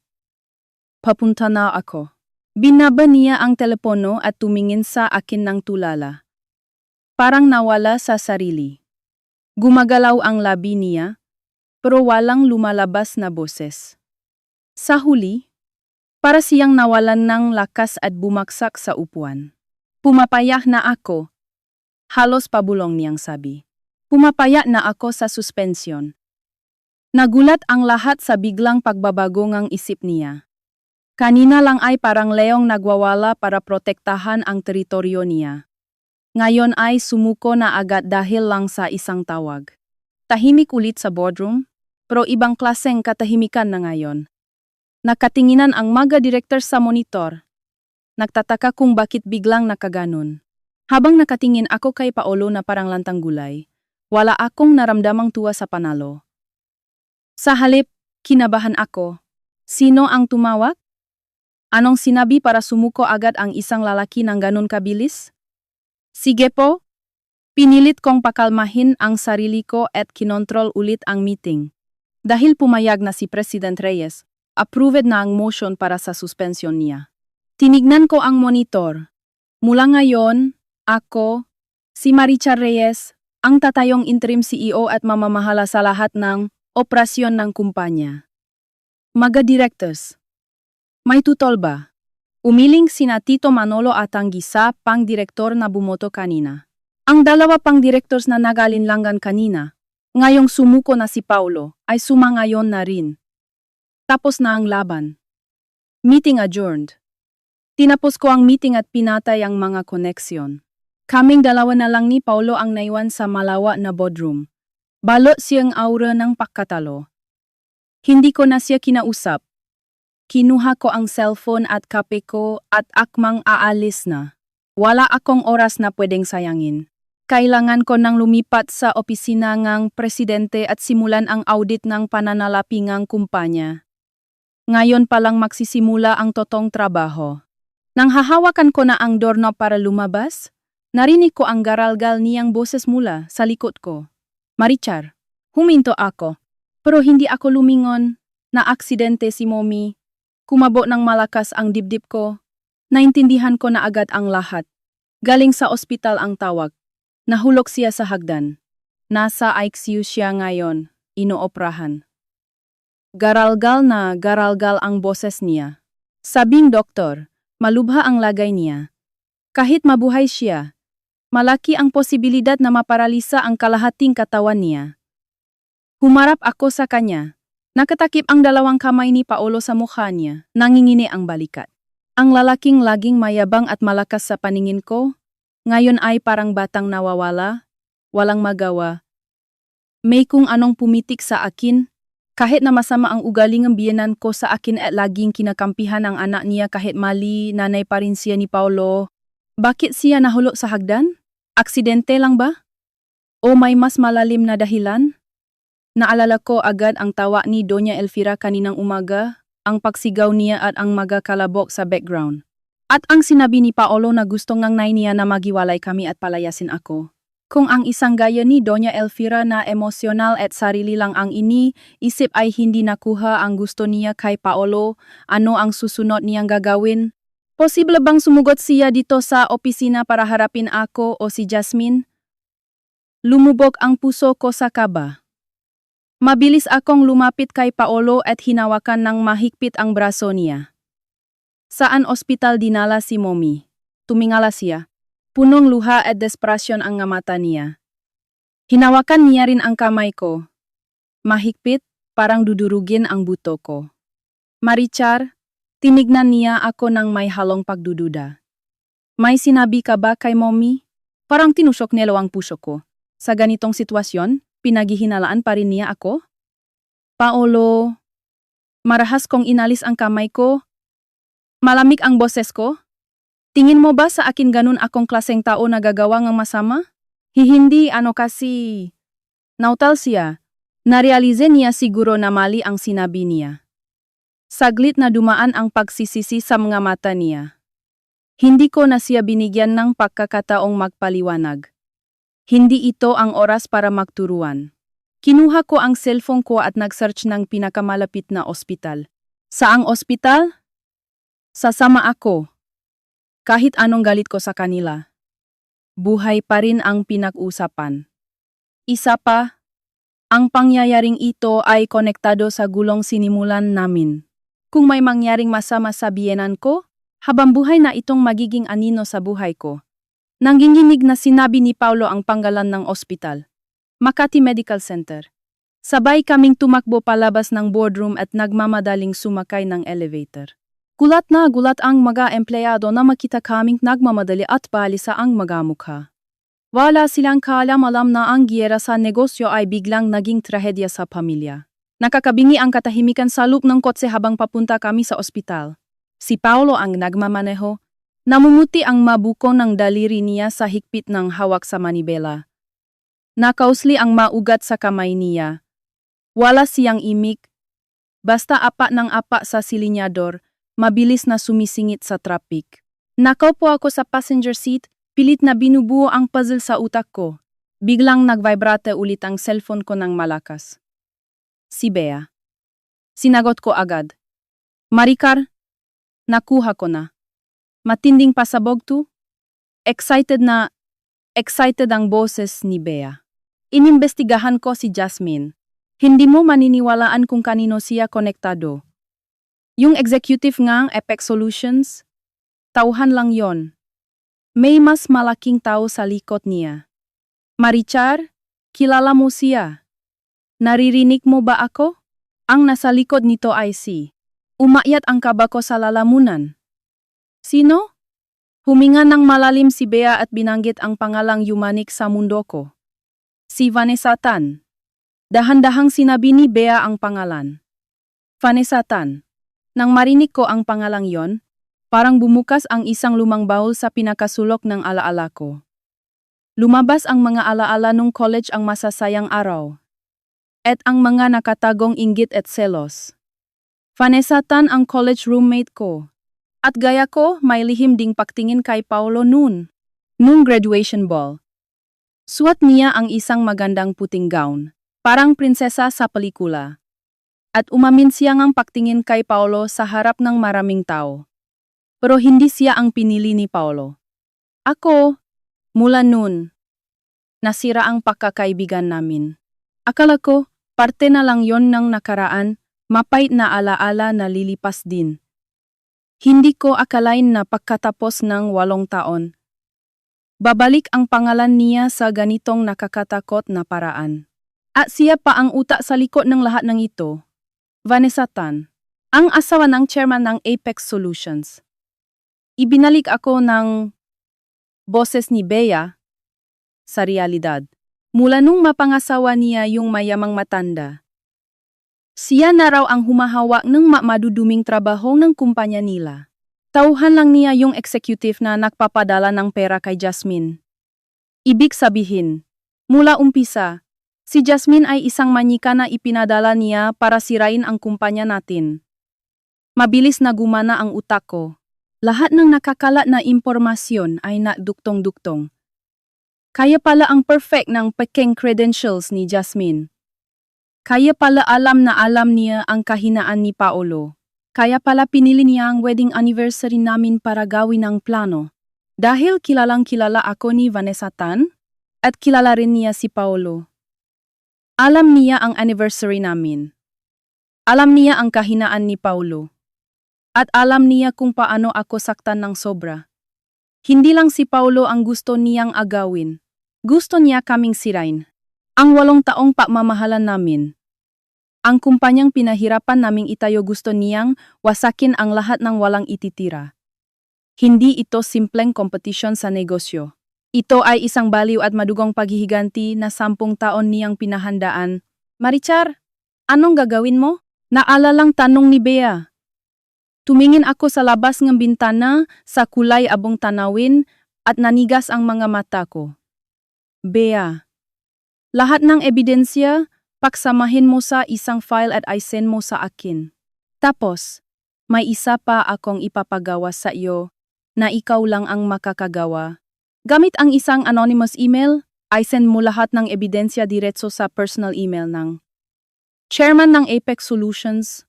S1: Papunta na ako. Binaba niya ang telepono at tumingin sa akin ng tulala. Parang nawala sa sarili. Gumagalaw ang labi niya, pero walang lumalabas na boses. Sa huli, para siyang nawalan ng lakas at bumaksak sa upuan. Pumapayah na ako. Halos pabulong niyang sabi. Pumapaya na ako sa suspensyon. Nagulat ang lahat sa biglang pagbabago ng isip niya. Kanina lang ay parang leong nagwawala para protektahan ang teritoryo niya. Ngayon ay sumuko na agad dahil lang sa isang tawag. Tahimik ulit sa boardroom, pero ibang klaseng katahimikan na ngayon. Nakatinginan ang mga director sa monitor. Nagtataka kung bakit biglang nakaganon. Habang nakatingin ako kay Paolo na parang lantang gulay, wala akong naramdamang tuwa sa panalo. Sa halip, kinabahan ako. Sino ang tumawag? Anong sinabi para sumuko agad ang isang lalaki ng ganon kabilis? Sige po. Pinilit kong pakalmahin ang sarili ko at kinontrol ulit ang meeting. Dahil pumayag na si President Reyes, approved na ang motion para sa suspensyon niya. Tinignan ko ang monitor. Mula ngayon, ako, si Marichar Reyes, ang tatayong interim CEO at mamamahala sa lahat ng operasyon ng kumpanya. Mga directors. May tutol ba? Umiling sina Tito Manolo at ang isa pang direktor na bumoto kanina. Ang 2 pang directors na nagalinlangan kanina, Ngayong sumuko na si Paulo, ay sumangayon na rin. Tapos na ang laban. Meeting adjourned. Tinapos ko ang meeting at pinatay ang mga koneksyon. Kaming dalawa na lang ni Paulo ang naiwan sa malawa na boardroom. Balot siyang aura ng pagkatalo. Hindi ko na siya kinausap. Kinuha ko ang cellphone at kape ko at akmang aalis na. Wala akong oras na pwedeng sayangin. Kailangan ko nang lumipat sa opisina ng presidente at simulan ang audit ng pananalapi ng kumpanya. Ngayon pa lang magsisimula ang totong trabaho. Nang hahawakan ko na ang doorknob para lumabas, narinig ko ang garalgal niyang boses mula sa likod ko. Marichar, huminto ako. Pero hindi ako lumingon. Na-aksidente si Mommy. Kumabo ng malakas ang dibdib ko. Naintindihan ko na agad ang lahat. Galing sa ospital ang tawag. Nahulog siya sa hagdan. Nasa ICU siya ngayon, inooprahan. Garalgal na garalgal ang boses niya. Sabing doktor, malubha ang lagay niya. Kahit mabuhay siya, malaki ang posibilidad na maparalisa ang kalahating katawan niya. Humarap ako sa kanya. Nakatakip ang dalawang kamay ni Paulo sa mukha niya, nangingini ang balikat. Ang lalaking laging mayabang at malakas sa paningin ko, ngayon ay parang batang nawawala, walang magawa. May kung anong pumitik sa akin, kahit na masama ang ugali ng biyenan ko sa akin at laging kinakampihan ang anak niya kahit mali, nanay pa rin siya ni Paulo. Bakit siya nahulog sa hagdan? Aksidente lang ba? O may mas malalim na dahilan? Naalala ko agad ang tawa ni Doña Elvira kaninang umaga, ang pagsigaw niya at ang magakalabok sa background. At ang sinabi ni Paulo na gusto ngang nay niya na magiwalay kami at palayasin ako. Kung ang isang gaya ni Doña Elvira na emosyonal at sarili lang ang isip ay hindi nakuha ang gusto niya kay Paulo, ano ang susunod niyang gagawin? Posible bang sumugot siya dito sa opisina para harapin ako o si Jasmine? Lumubog ang puso ko sa kaba. Mabilis akong lumapit kay Paulo at hinawakan ng mahigpit ang braso niya. Saan ospital dinala si Mommy? Tumingala siya. Punong luha at desperasyon ang mata niya. Hinawakan niya rin ang kamay ko. Mahigpit, parang dudurugin ang buto ko. Marichar, tinignan niya ako ng may halong pagdududa. May sinabi ka ba kay Mommy? Parang tinusok nilo ang puso ko. Sa ganitong sitwasyon, pinaghihinalaan pa rin niya ako? Paulo, marahas kong inalis ang kamay ko. Malamig ang boses ko? Tingin mo ba sa akin ganun akong klaseng tao na gagawa ng masama? Hindi ano kasi. Nautal siya. Narealize niya siguro na mali ang sinabi niya. Saglit na dumaan ang pagsisisi sa mga mata niya. Hindi ko na siya binigyan ng pagkakataong magpaliwanag. Hindi ito ang oras para magturuan. Kinuha ko ang cellphone ko at nag-search ng pinakamalapit na ospital. Saang ospital? Sasama ako. Kahit anong galit ko sa kanila. Buhay pa rin ang pinag-usapan. Isa pa, ang pangyayaring ito ay konektado sa gulong sinimulan namin. Kung may mangyaring masama sa biyenan ko, habang buhay na itong magiging anino sa buhay ko. Nanginginig na sinabi ni Paulo ang panggalan ng ospital. Makati Medical Center. Sabay kaming tumakbo palabas ng boardroom at nagmamadaling sumakay ng elevator. Gulat na gulat ang mga empleyado na makita kaming nagmamadali at balisa ang mga mukha. Wala silang kaalam-alam na ang giyera sa negosyo ay biglang naging trahedya sa pamilya. Nakakabingi ang katahimikan sa loob ng kotse habang papunta kami sa ospital. Si Paulo ang nagmamaneho. Namumuti ang mabuko ng daliri niya sa higpit ng hawak sa manibela. Nakausli ang maugat sa kamay niya. Wala siyang imik. Basta apa ng apa sa silinyador, mabilis na sumisingit sa traffic. Nakaupo ako sa passenger seat, pilit na binubuo ang puzzle sa utak ko. Biglang nag-vibrate ulit ang cellphone ko ng malakas. Si Bea. Sinagot ko agad. Maricar, nakuha ko na. Matinding pasabog to? Excited ang boses ni Bea. Inimbestigahan ko si Jasmine. Hindi mo maniniwalaan kung kanino siya konektado. Yung executive ngang Apex Solutions, tauhan lang yon. May mas malaking tao sa likod niya. Marichar, kilala mo siya. Naririnig mo ba ako? Ang nasa likod nito ay si. Umakyat ang kaba ko sa lalamunan. Sino? Huminga ng malalim si Bea at binanggit ang pangalang Yumanik sa mundo ko. Si Vanessa Tan. Dahan-dahang sinabi ni Bea ang pangalan. Vanessa Tan. Nang marinig ko ang pangalang yon, parang bumukas ang isang lumang baul sa pinakasulok ng alaala ko. Lumabas ang mga alaala nung college ang masasayang araw. At ang mga nakatagong inggit at selos. Vanessa Tan ang college roommate ko. At gaya ko, may lihim ding pagtingin kay Paolo noon. Nung graduation ball. Suot niya ang isang magandang puting gown, parang prinsesa sa pelikula. At umamin siya ngang pagtingin kay Paolo sa harap ng maraming tao. Pero hindi siya ang pinili ni Paolo. Ako, mula noon, nasira ang pagkakaibigan namin. Akala ko, parte na lang yon ng nakaraan, mapait na alaala na lilipas din. Hindi ko akalain na pagkatapos ng 8 taon, babalik ang pangalan niya sa ganitong nakakatakot na paraan. At siya pa ang utak sa likod ng lahat ng ito. Vanessa Tan, ang asawa ng chairman ng Apex Solutions. Ibinalik ako ng boses ni Bea sa realidad. Mula nung mapangasawa niya yung mayamang matanda. Siya na raw ang humahawak ng maduduming trabaho ng kumpanya nila. Tauhan lang niya yung executive na nagpapadala ng pera kay Jasmine. Ibig sabihin, mula umpisa, si Jasmine ay isang manika na ipinadala niya para sirain ang kumpanya natin. Mabilis na gumana ang utak ko. Lahat ng nakakalat na impormasyon ay naduktong-duktong. Kaya pala ang perfect ng peking credentials ni Jasmine. Kaya pala alam na alam niya ang kahinaan ni Paolo. Kaya pala pinili niya ang wedding anniversary namin para gawin ang plano. Dahil kilalang kilala ako ni Vanessa Tan, at kilala rin niya si Paolo. Alam niya ang anniversary namin. Alam niya ang kahinaan ni Paolo. At alam niya kung paano ako saktan ng sobra. Hindi lang si Paolo ang gusto niyang agawin. Gusto niya kaming sirain. Ang 8 taong pagmamahalan namin. Ang kumpanyang pinahirapan naming itayo gusto niyang wasakin ang lahat ng walang ititira. Hindi ito simpleng kompetisyon sa negosyo. Ito ay isang baliw at madugong paghihiganti na 10 taon niyang pinahandaan. Marichar, anong gagawin mo? Naalalang tanong ni Bea. Tumingin ako sa labas ng bintana sa kulay abong tanawin at nanigas ang mga mata ko. Bea, lahat ng ebidensya, paksamahin mo sa isang file at i-send mo sa akin. Tapos, may isa pa akong ipapagawa sa iyo na ikaw lang ang makakagawa. Gamit ang isang anonymous email, i-send mo lahat ng ebidensya diretso sa personal email ng chairman ng Apex Solutions,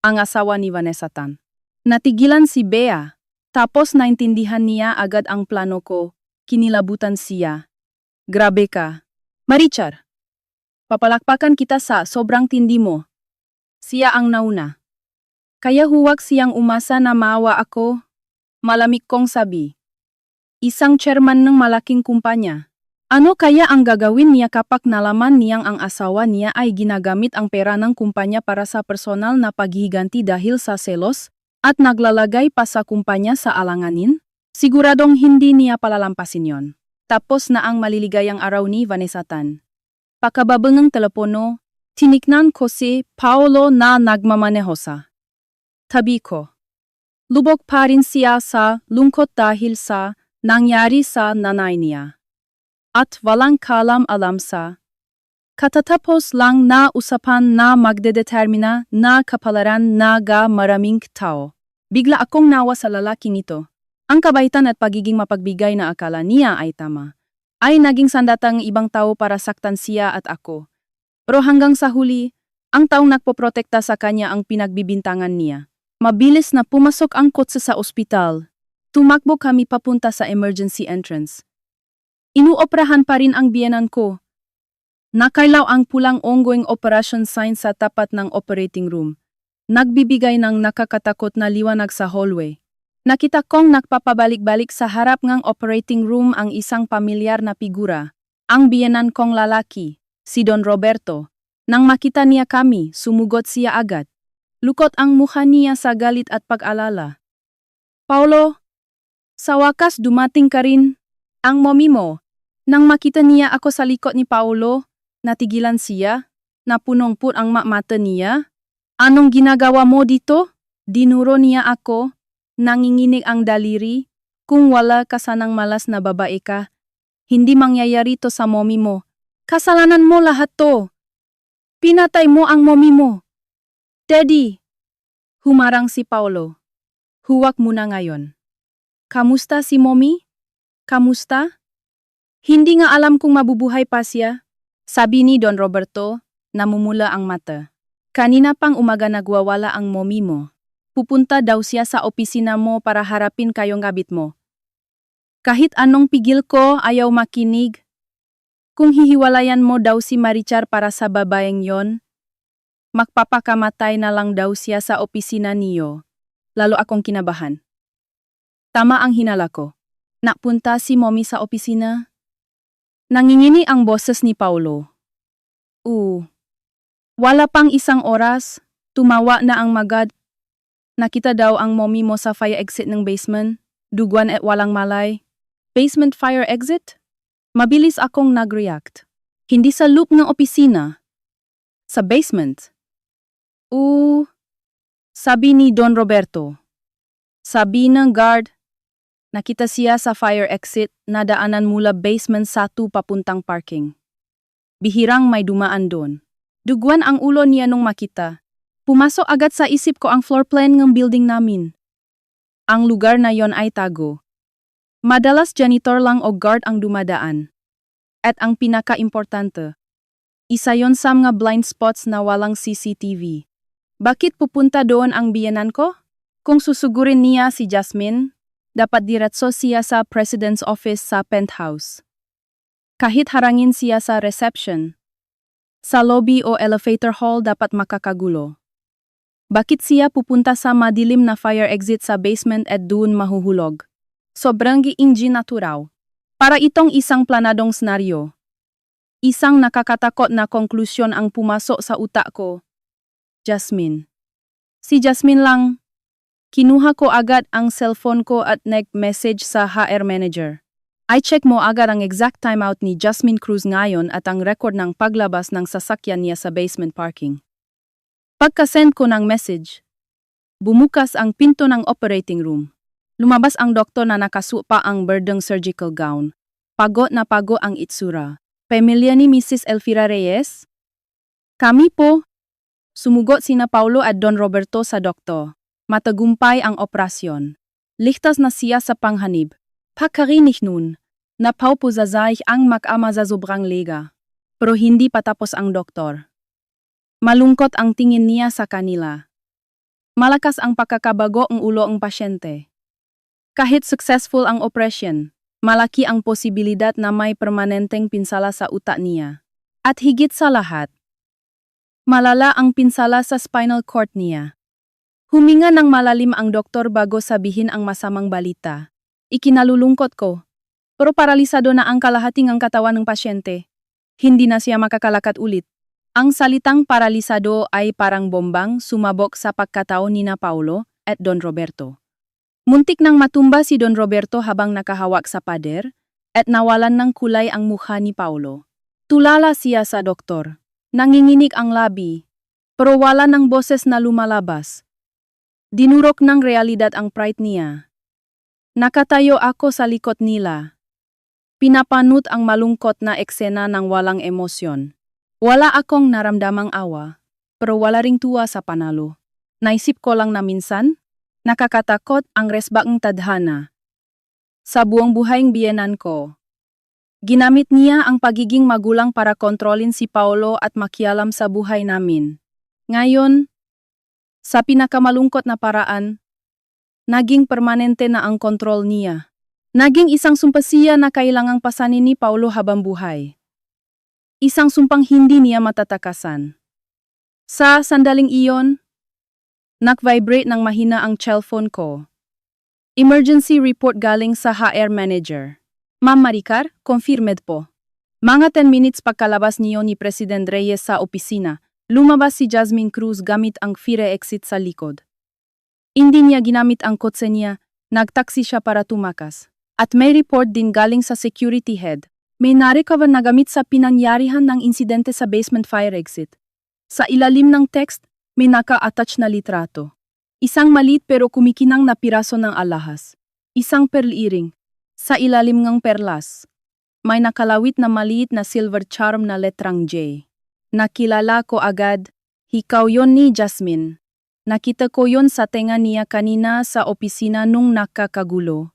S1: ang asawa ni Vanessa Tan. Natigilan si Bea, tapos naintindihan niya agad ang plano ko, kinilabutan siya. Grabe ka. Marichar, papalakpakan kita sa sobrang tindi mo. Siya ang nauna. Kaya huwag siyang umasa na maawa ako, malamig kong sabi. Isang chairman ng malaking kumpanya. Ano kaya ang gagawin niya kapag nalaman niyang ang asawa niya ay ginagamit ang pera ng kumpanya para sa personal na paghihiganti dahil sa selos at naglalagay pa sa kumpanya sa alanganin? Siguradong hindi niya palalampasin yon. Tapos na ang maliligayang araw ni Vanessa Tan. Pakababal ng telepono, tiniknan ko si Paolo na nagmamaneho sa tabi ko. Lubog pa rin siya sa lungkot dahil sa nangyari sa nanay niya. At walang kalam-alam sa katatapos lang na usapan na magdedetermina na kapalaran na maraming tao. Bigla akong nawa sa lalaking ito. Ang kabaitan at pagiging mapagbigay na akala niya ay tama, ay naging sandatang ibang tao para saktan siya at ako. Pero hanggang sa huli, ang taong nagpoprotekta sa kanya ang pinagbibintangan niya. Mabilis na pumasok ang kotse sa ospital. Tumakbo kami papunta sa emergency entrance. Inuoprahan pa rin ang biyenan ko. Nakailaw ang pulang ongoing operation sign sa tapat ng operating room. Nagbibigay ng nakakatakot na liwanag sa hallway. Nakita kong nagpapabalik-balik sa harap ng operating room ang isang pamilyar na figura. Ang biyenan kong lalaki, si Don Roberto. Nang makita niya kami, sumugot siya agad. Lukot ang mukha niya sa galit at pag-alala. Paulo, sa wakas dumating ka rin. Ang mommy mo. Nang makita niya ako sa likod ni Paulo, natigilan siya. Napunongput ang mata niya. Anong ginagawa mo dito? Dinuro niya ako. Nanginginig ang daliri. Kung wala ka sanang malas na babae ka, hindi mangyayari to sa mommy mo. Kasalanan mo lahat to. Pinatay mo ang mommy mo. Daddy! Humarang si Paulo. Huwag mo na ngayon. Kamusta si mommy? Kamusta? Hindi nga alam kung mabubuhay pa siya. Sabi ni Don Roberto, namumula ang mata. Kanina pang umaga nagwawala ang mommy mo. Pupunta daw siya sa opisina mo para harapin kayong gabit mo. Kahit anong pigil ko, ayaw makinig. Kung hihiwalayan mo daw si Marichar para sa babaeng yon, magpapakamatay na lang daw siya sa opisina niyo. Lalo akong kinabahan. Tama ang hinala ko. Napunta si mommy sa opisina. Nangingini ang boses ni Paulo. Wala pang isang oras, tumawa na ang magad. Nakita daw ang mommy mo sa fire exit ng basement, duguan at walang malay. Basement fire exit? Mabilis akong nag-react. Hindi sa loop ng opisina. Sa basement. Sabi ni Don Roberto. Sabi ng guard, nakita siya sa fire exit na daanan mula basement 1 papuntang parking. Bihirang may dumaan doon. Duguan ang ulo niya nung makita. Pumasok agad sa isip ko ang floor plan ng building namin. Ang lugar na yon ay tago. Madalas janitor lang o guard ang dumadaan. At ang pinaka-importante, isa yon sa mga blind spots na walang CCTV. Bakit pupunta doon ang biyenan ko? Kung susugurin niya si Jasmine, dapat diretso siya sa President's Office sa penthouse. Kahit harangin siya sa reception, sa lobby o elevator hall dapat makakagulo. Bakit siya pupunta sa madilim na fire exit sa basement at doon mahuhulog? Sobrang gi-engine naturaw. Para itong isang planadong senaryo. Isang nakakatakot na konklusyon ang pumasok sa utak ko. Jasmine. Si Jasmine lang. Kinuha ko agad ang cellphone ko at nag-message sa HR manager. I-check mo agad ang exact timeout ni Jasmine Cruz ngayon at ang record ng paglabas ng sasakyan niya sa basement parking. Pagka-send ko ng message, bumukas ang pinto ng operating room. Lumabas ang doktor na nakasuot ang berdeng surgical gown. Pagod na pagod ang itsura. Pamilya ni Mrs. Elvira Reyes? Kami po. Sumugot sina Paulo at Don Roberto sa doktor. Matagumpay ang operasyon. Ligtas na siya sa panghanib. Pagkarinig nun, napaupuzazaich ang mag-ama sa sobrang lega. Pero hindi patapos ang doktor. Malungkot ang tingin niya sa kanila. Malakas ang pagkakabago ng ulo ng pasyente. Kahit successful ang operasyon, malaki ang posibilidad na may permanenteng pinsala sa utak niya. At higit sa lahat, malala ang pinsala sa spinal cord niya. Huminga ng malalim ang doktor bago sabihin ang masamang balita. Ikinalulungkot ko. Pero paralisado na ang kalahating ang katawan ng pasyente. Hindi na siya makakalakad ulit. Ang salitang paralisado ay parang bombang sumabog sa pagkatao ni na Paulo at Don Roberto. Muntik nang matumba si Don Roberto habang nakahawak sa pader at nawalan ng kulay ang mukha ni Paulo. Tulala siya sa doktor. Nanginginig ang labi, pero wala ng boses na lumalabas. Dinurok ng realidad ang pride niya. Nakatayo ako sa likod nila. Pinapanut ang malungkot na eksena ng walang emosyon. Wala akong naramdamang awa, pero wala ring tuwa sa panalo. Naisip ko lang na minsan, nakakatakot ang resbakang tadhana. Sa buong buhay ng biyenan ko, ginamit niya ang pagiging magulang para kontrolin si Paulo at makialam sa buhay namin. Ngayon, sa pinakamalungkot na paraan, naging permanente na ang kontrol niya. Naging isang sumpasiya na kailangang pasanin ni Paulo habang buhay. Isang sumpang hindi niya matatakasan. Sa sandaling iyon, nag-vibrate ng mahina ang cellphone ko. Emergency report galing sa HR manager. Ma'am Maricar, confirmed po. Mga 10 minutes pagkalabas niyo ni President Reyes sa opisina, lumabas si Jasmine Cruz gamit ang fire exit sa likod. Hindi niya ginamit ang kotse niya, nagtaksi siya para tumakas. At may report din galing sa security head. May narecover na gamit sa pinangyarihan ng insidente sa basement fire exit. Sa ilalim ng text, may naka-attach na litrato. Isang maliit pero kumikinang na piraso ng alahas. Isang pearl earring. Sa ilalim ng perlas, may nakalawit na maliit na silver charm na letrang J. Nakilala ko agad, ikaw yon ni Jasmine. Nakita ko yon sa tenga niya kanina sa opisina nung nakakagulo.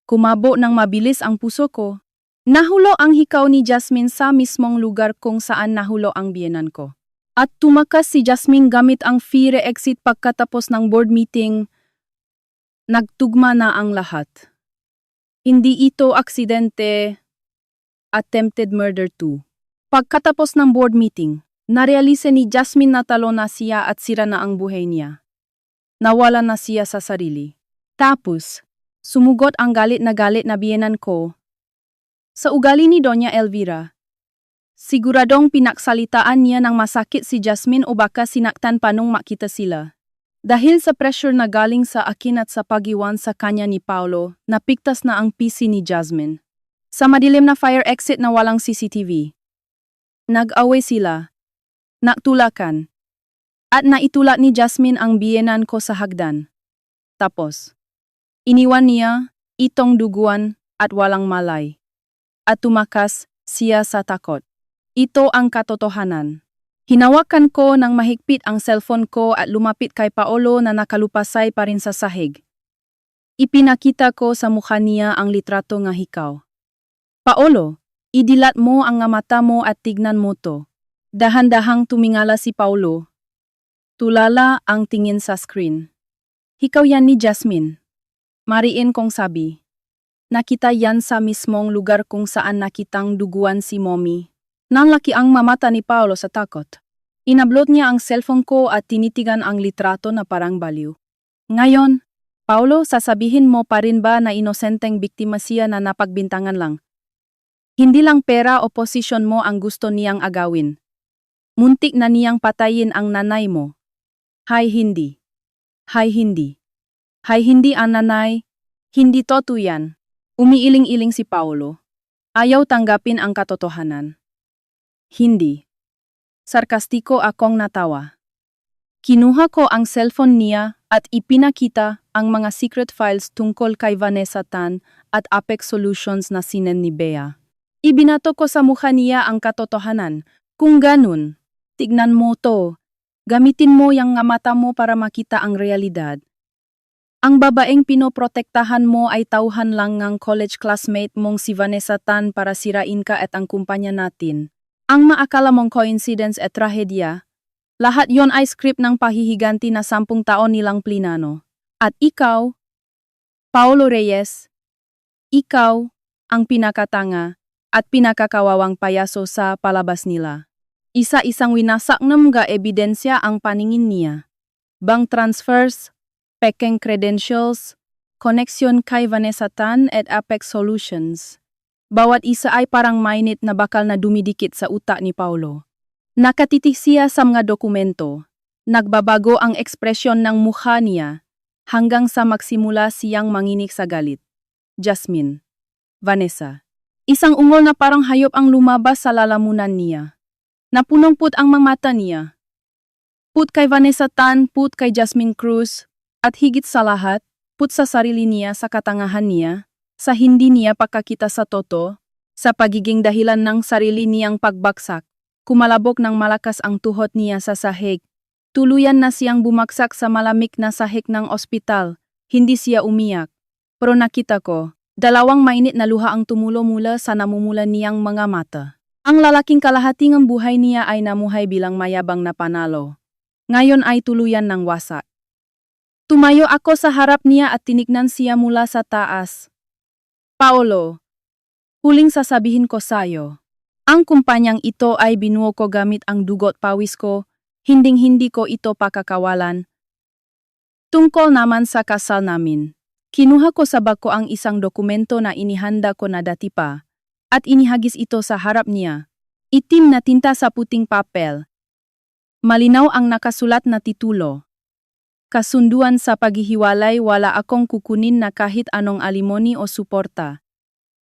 S1: Kumabo ng mabilis ang puso ko. Nahulo ang hikaw ni Jasmine sa mismong lugar kung saan nahulo ang biyenan ko. At tumakas si Jasmine gamit ang fire exit pagkatapos ng board meeting. Nagtugma na ang lahat. Hindi ito aksidente. Attempted murder too. Pagkatapos ng board meeting, narealise ni Jasmine na talo na siya at sira na ang buhay niya. Nawala na siya sa sarili. Tapos, sumugot ang galit na biyenan ko. Sa ugali ni Doña Elvira, siguradong pinaksalitaan niya ng masakit si Jasmine o baka sinaktan pa nung makita sila. Dahil sa pressure na galing sa akin at sa pag-iwan sa kanya ni Paulo, napigtas na ang PC ni Jasmine. Sa madilim na fire exit na walang CCTV. Nag-away sila. Nagtulakan. At naitulak ni Jasmine ang biyenan ko sa hagdan. Tapos, iniwan niya, itong duguan at walang malay. At tumakas siya sa takot. Ito ang katotohanan. Hinawakan ko ng mahigpit ang cellphone ko at lumapit kay Paolo na nakalupasay pa rin sa sahig. Ipinakita ko sa mukha niya ang litrato nga hikaw. Paolo, idilat mo ang mata mo at tignan mo to. Dahan-dahang tumingala si Paolo. Tulala ang tingin sa screen. Hikaw yan ni Jasmine. Mariin kong sabi. Nakita yan sa mismong lugar kung saan nakitang duguan si Mommy. Nanlaki ang mamata ni Paolo sa takot. Inablot niya ang cellphone ko at tinitigan ang litrato na parang baliw. Ngayon, Paolo, sasabihin mo pa rin ba na inosenteng biktima siya na napagbintangan lang? Hindi lang pera o posisyon mo ang gusto niyang agawin. Muntik na niyang patayin ang nanay mo. Hay hindi. Hay hindi. Hay hindi ang nanay. Hindi totoo yan. Umiiling-iling si Paolo. Ayaw tanggapin ang katotohanan. Hindi. Sarkastiko akong natawa. Kinuha ko ang cellphone niya at ipinakita ang mga secret files tungkol kay Vanessa Tan at Apex Solutions na sinen ni Bea. Ibinato ko sa mukha niya ang katotohanan. Kung ganun, tignan mo to. Gamitin mo yang mata mo para makita ang realidad. Ang babaeng pinoprotektahan mo ay tauhan lang ng college classmate mong si Vanessa Tan para sirain ka at ang kumpanya natin. Ang maakala mong coincidence at trahedya, lahat yon ay script ng pahihiganti na 10 taon nilang plinano. At ikaw, Paulo Reyes, ikaw ang pinakatanga at pinakakawawang payaso sa palabas nila. Isa-isang winasak ng mga ebidensya ang paningin niya. Bank transfers, pekeng credentials, koneksyon kay Vanessa Tan at Apex Solutions. Bawat isa ay parang mainit na bakal na dumidikit sa utak ni Paulo. Nakatitig siya sa mga dokumento. Nagbabago ang ekspresyon ng mukha niya hanggang sa magsimula siyang manginig sa galit. Jasmine. Vanessa. Isang ungol na parang hayop ang lumabas sa lalamunan niya. Napunong-put ang mga mata niya. Put kay Vanessa Tan, put kay Jasmine Cruz, at higit sa lahat, put sa sarili niya sa katangahan niya, sa hindi niya pagkakita sa toto, sa pagiging dahilan ng sarili niyang pagbaksak. Kumalabok ng malakas ang tuhod niya sa sahig. Tuluyan na siyang bumagsak sa malamig na sahig ng ospital. Hindi siya umiyak. Pero nakita ko, dalawang mainit na luha ang tumulo mula sa namumulan niyang mga mata. Ang lalaking kalahati ng buhay niya ay namuhay bilang mayabang na panalo. Ngayon ay tuluyan ng wasak. Tumayo ako sa harap niya at tinignan siya mula sa taas. Paolo, huling sasabihin ko sa'yo. Ang kumpanyang ito ay binuo ko gamit ang dugot pawis ko, hinding-hindi ko ito pakakawalan. Tungkol naman sa kasal namin, kinuha ko sa bag ko ang isang dokumento na inihanda ko na dati pa, at inihagis ito sa harap niya. Itim na tinta sa puting papel. Malinaw ang nakasulat na titulo. Kasunduan sa paghihiwalay, wala akong kukunin na kahit anong alimony o suporta.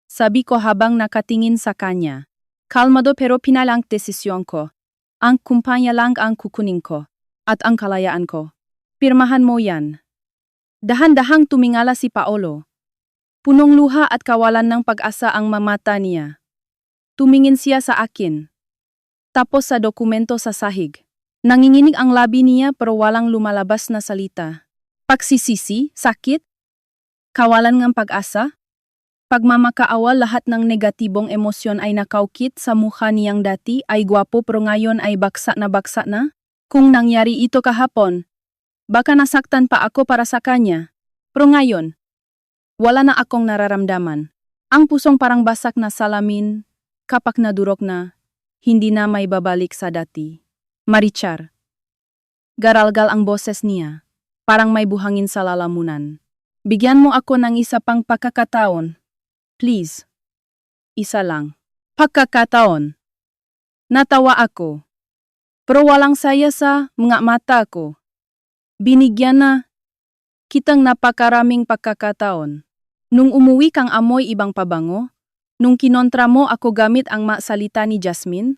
S1: Sabi ko habang nakatingin sa kanya. Kalmado pero pinalang desisyon ko. Ang kumpanya lang ang kukunin ko. At ang kalayaan ko. Pirmahan mo yan. Dahan-dahang tumingala si Paolo. Punong luha at kawalan ng pag-asa ang mamata niya. Tumingin siya sa akin. Tapos sa dokumento sa sahig. Nanginginig ang labi niya pero walang lumalabas na salita. Pagsisisi, sakit, kawalan ng pag-asa. Pagmamakaawa, lahat ng negatibong emosyon ay nakaukit sa mukha niyang dati ay gwapo pero ngayon ay baksa na. Kung nangyari ito kahapon, baka nasaktan pa ako para sa kanya. Pero ngayon, wala na akong nararamdaman. Ang pusong parang basak na salamin, kapak na durok na, hindi na may babalik sa dati. Marichar. Garalgal ang boses niya, parang may buhangin sa lalamunan. Bigyan mo ako ng isa pang pagkakataon. Please. Isa lang. Pagkakataon. Natawa ako. Pero walang saya sa mga mata ko. Binigyan na kitang napakaraming pagkakataon. Nung umuwi kang amoy ibang pabango, nung kinontra mo ako gamit ang salita ni Jasmine,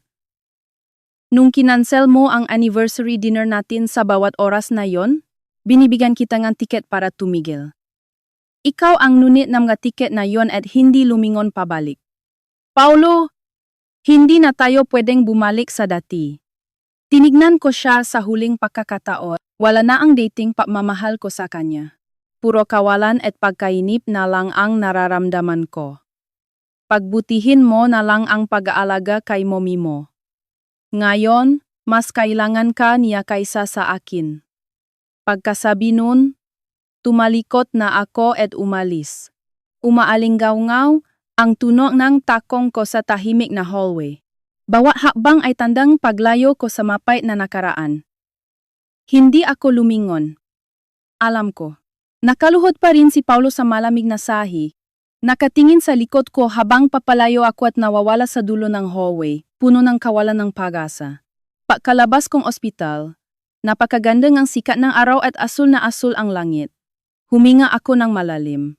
S1: nung kinansel mo ang anniversary dinner natin sa bawat oras na yon, binibigyan kita ng tiket para tumigil. Ikaw ang nunit ng mga tiket na yon at hindi lumingon pabalik. Paolo, hindi na tayo pwedeng bumalik sa dati. Tinignan ko siya sa huling pagkakataon, wala na ang dating pagmamahal ko sa kanya. Puro kawalan at pagkainip na lang ang nararamdaman ko. Pagbutihin mo na lang ang pag-aalaga kay mommy mo. Ngayon, mas kailangan ka niya kaysa sa akin. Pagkasabi nun, tumalikot na ako at umalis. Umaalingaw-ngaw ang tunog ng takong ko sa tahimik na hallway. Bawat hakbang ay tandang paglayo ko sa mapait na nakaraan. Hindi ako lumingon. Alam ko. Nakaluhod pa rin si Paolo sa malamig na sahi. Nakatingin sa likod ko habang papalayo ako at nawawala sa dulo ng hallway, puno ng kawalan ng pag-asa. Pagkalabas kong ospital, napakaganda ng sikat ng araw at asul na asul ang langit. Huminga ako ng malalim.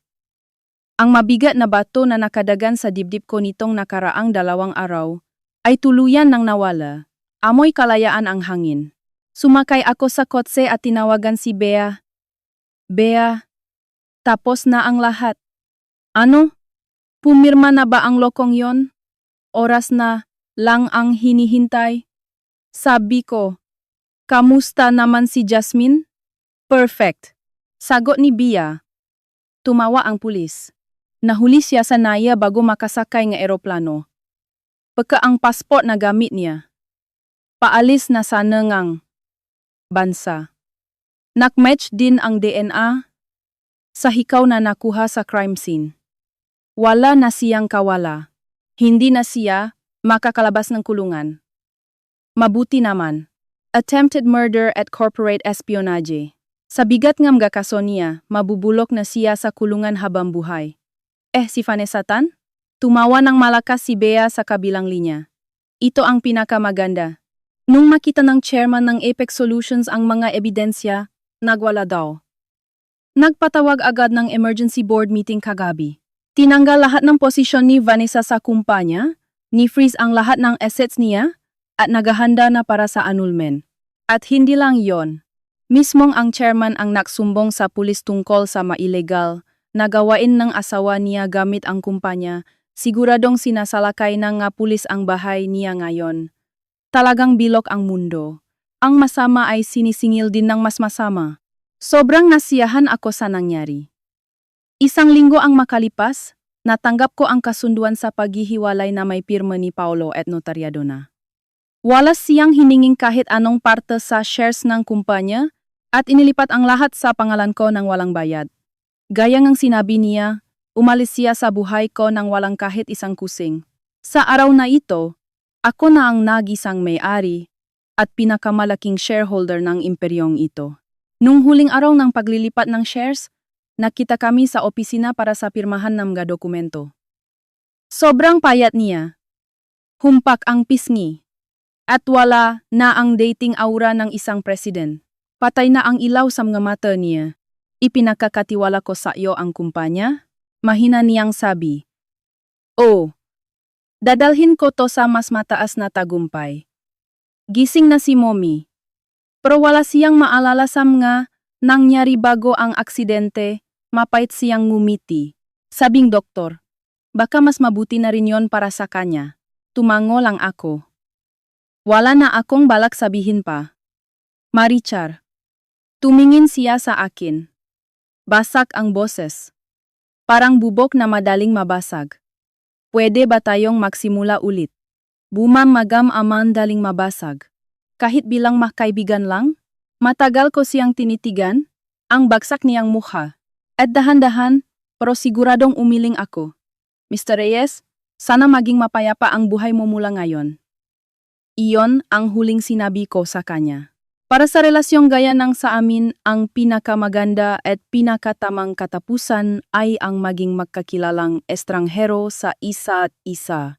S1: Ang mabigat na bato na nakadagan sa dibdib ko nitong nakaraang 2 araw ay tuluyan nang nawala. Amoy kalayaan ang hangin. Sumakay ako sa kotse at tinawagan si Bea. Bea, tapos na ang lahat. Ano? Pumirma na ba ang lokong yon? Oras na lang ang hinihintay. Sabi ko, kamusta naman si Jasmine? Perfect. Sagot ni Bea. Tumawa ang pulis. Nahuli siya sa Naya bago makasakay ng eroplano. Pagka ang pasport na gamit niya. Paalis na sa ngang bansa. Nakmatch din ang DNA sa hikaw na nakuha sa crime scene. Wala na siyang kawala. Hindi na siya makakalabas ng kulungan. Mabuti naman. Attempted murder at corporate espionage. Sa bigat ng mga kaso niya, mabubulok na siya sa kulungan habang buhay. Si Vanessa Tan? Tumawa ng malakas si Bea sa kabilang linya. Ito ang pinakamaganda. Nung makita ng chairman ng Apex Solutions ang mga ebidensya, nagwala daw. Nagpatawag agad ng emergency board meeting kagabi. Tinanggal lahat ng posisyon ni Vanessa sa kumpanya, ni-freeze ang lahat ng assets niya, at naghahanda na para sa annulment. At hindi lang yon. Mismong ang chairman ang naksumbong sa pulis tungkol sa mailegal na gawain ng asawa niya gamit ang kumpanya, siguradong sinasalakay ng nga pulis ang bahay niya ngayon. Talagang bilok ang mundo. Ang masama ay sinisingil din ng mas masama. Sobrang nasiyahan ako sa nangyari. 1 linggo ang makalipas, natanggap ko ang kasunduan sa paghihiwalay na may pirma ni Paolo at notaryado na. Wala siyang hininging kahit anong parte sa shares ng kumpanya at inilipat ang lahat sa pangalan ko ng walang bayad. Gaya ng sinabi niya, umalis siya sa buhay ko nang walang kahit isang kusing. Sa araw na ito, ako na ang nagisang may-ari at pinakamalaking shareholder ng imperyong ito. Nung huling araw ng paglilipat ng shares, nakita kami sa opisina para sa pirmahan ng mga dokumento. Sobrang payat niya. Humpak ang pisngi. At wala na ang dating aura ng isang president. Patay na ang ilaw sa mga mata niya. Ipinakakatiwala ko sa iyo ang kumpanya? Mahina niyang sabi. Oh, dadalhin ko to sa mas mataas na tagumpay. Gising na si Mommy. Pero wala siyang maalala sa mga nangyari bago ang aksidente, mapait siyang ngumiti. Sabing doktor, baka mas mabuti na rin yon para sa kanya. Tumango lang ako. Wala na akong balak sabihin pa. Marichar. Tumingin siya sa akin. Basag ang boses. Parang bubok na madaling mabasag. Pwede ba tayong magsimula ulit? Bumamagam ang daling mabasag. Kahit bilang makaibigan lang, matagal ko siyang tinitigan, ang bagsak niyang mukha. At dahan-dahan, pero siguradong umiling ako. Mr. Reyes, sana maging mapayapa ang buhay mo mula ngayon. Iyon ang huling sinabi ko sa kanya. Para sa relasyong gaya ng sa amin, ang pinakamaganda at pinakatamang katapusan ay ang maging magkakilalang estranghero sa isa't isa.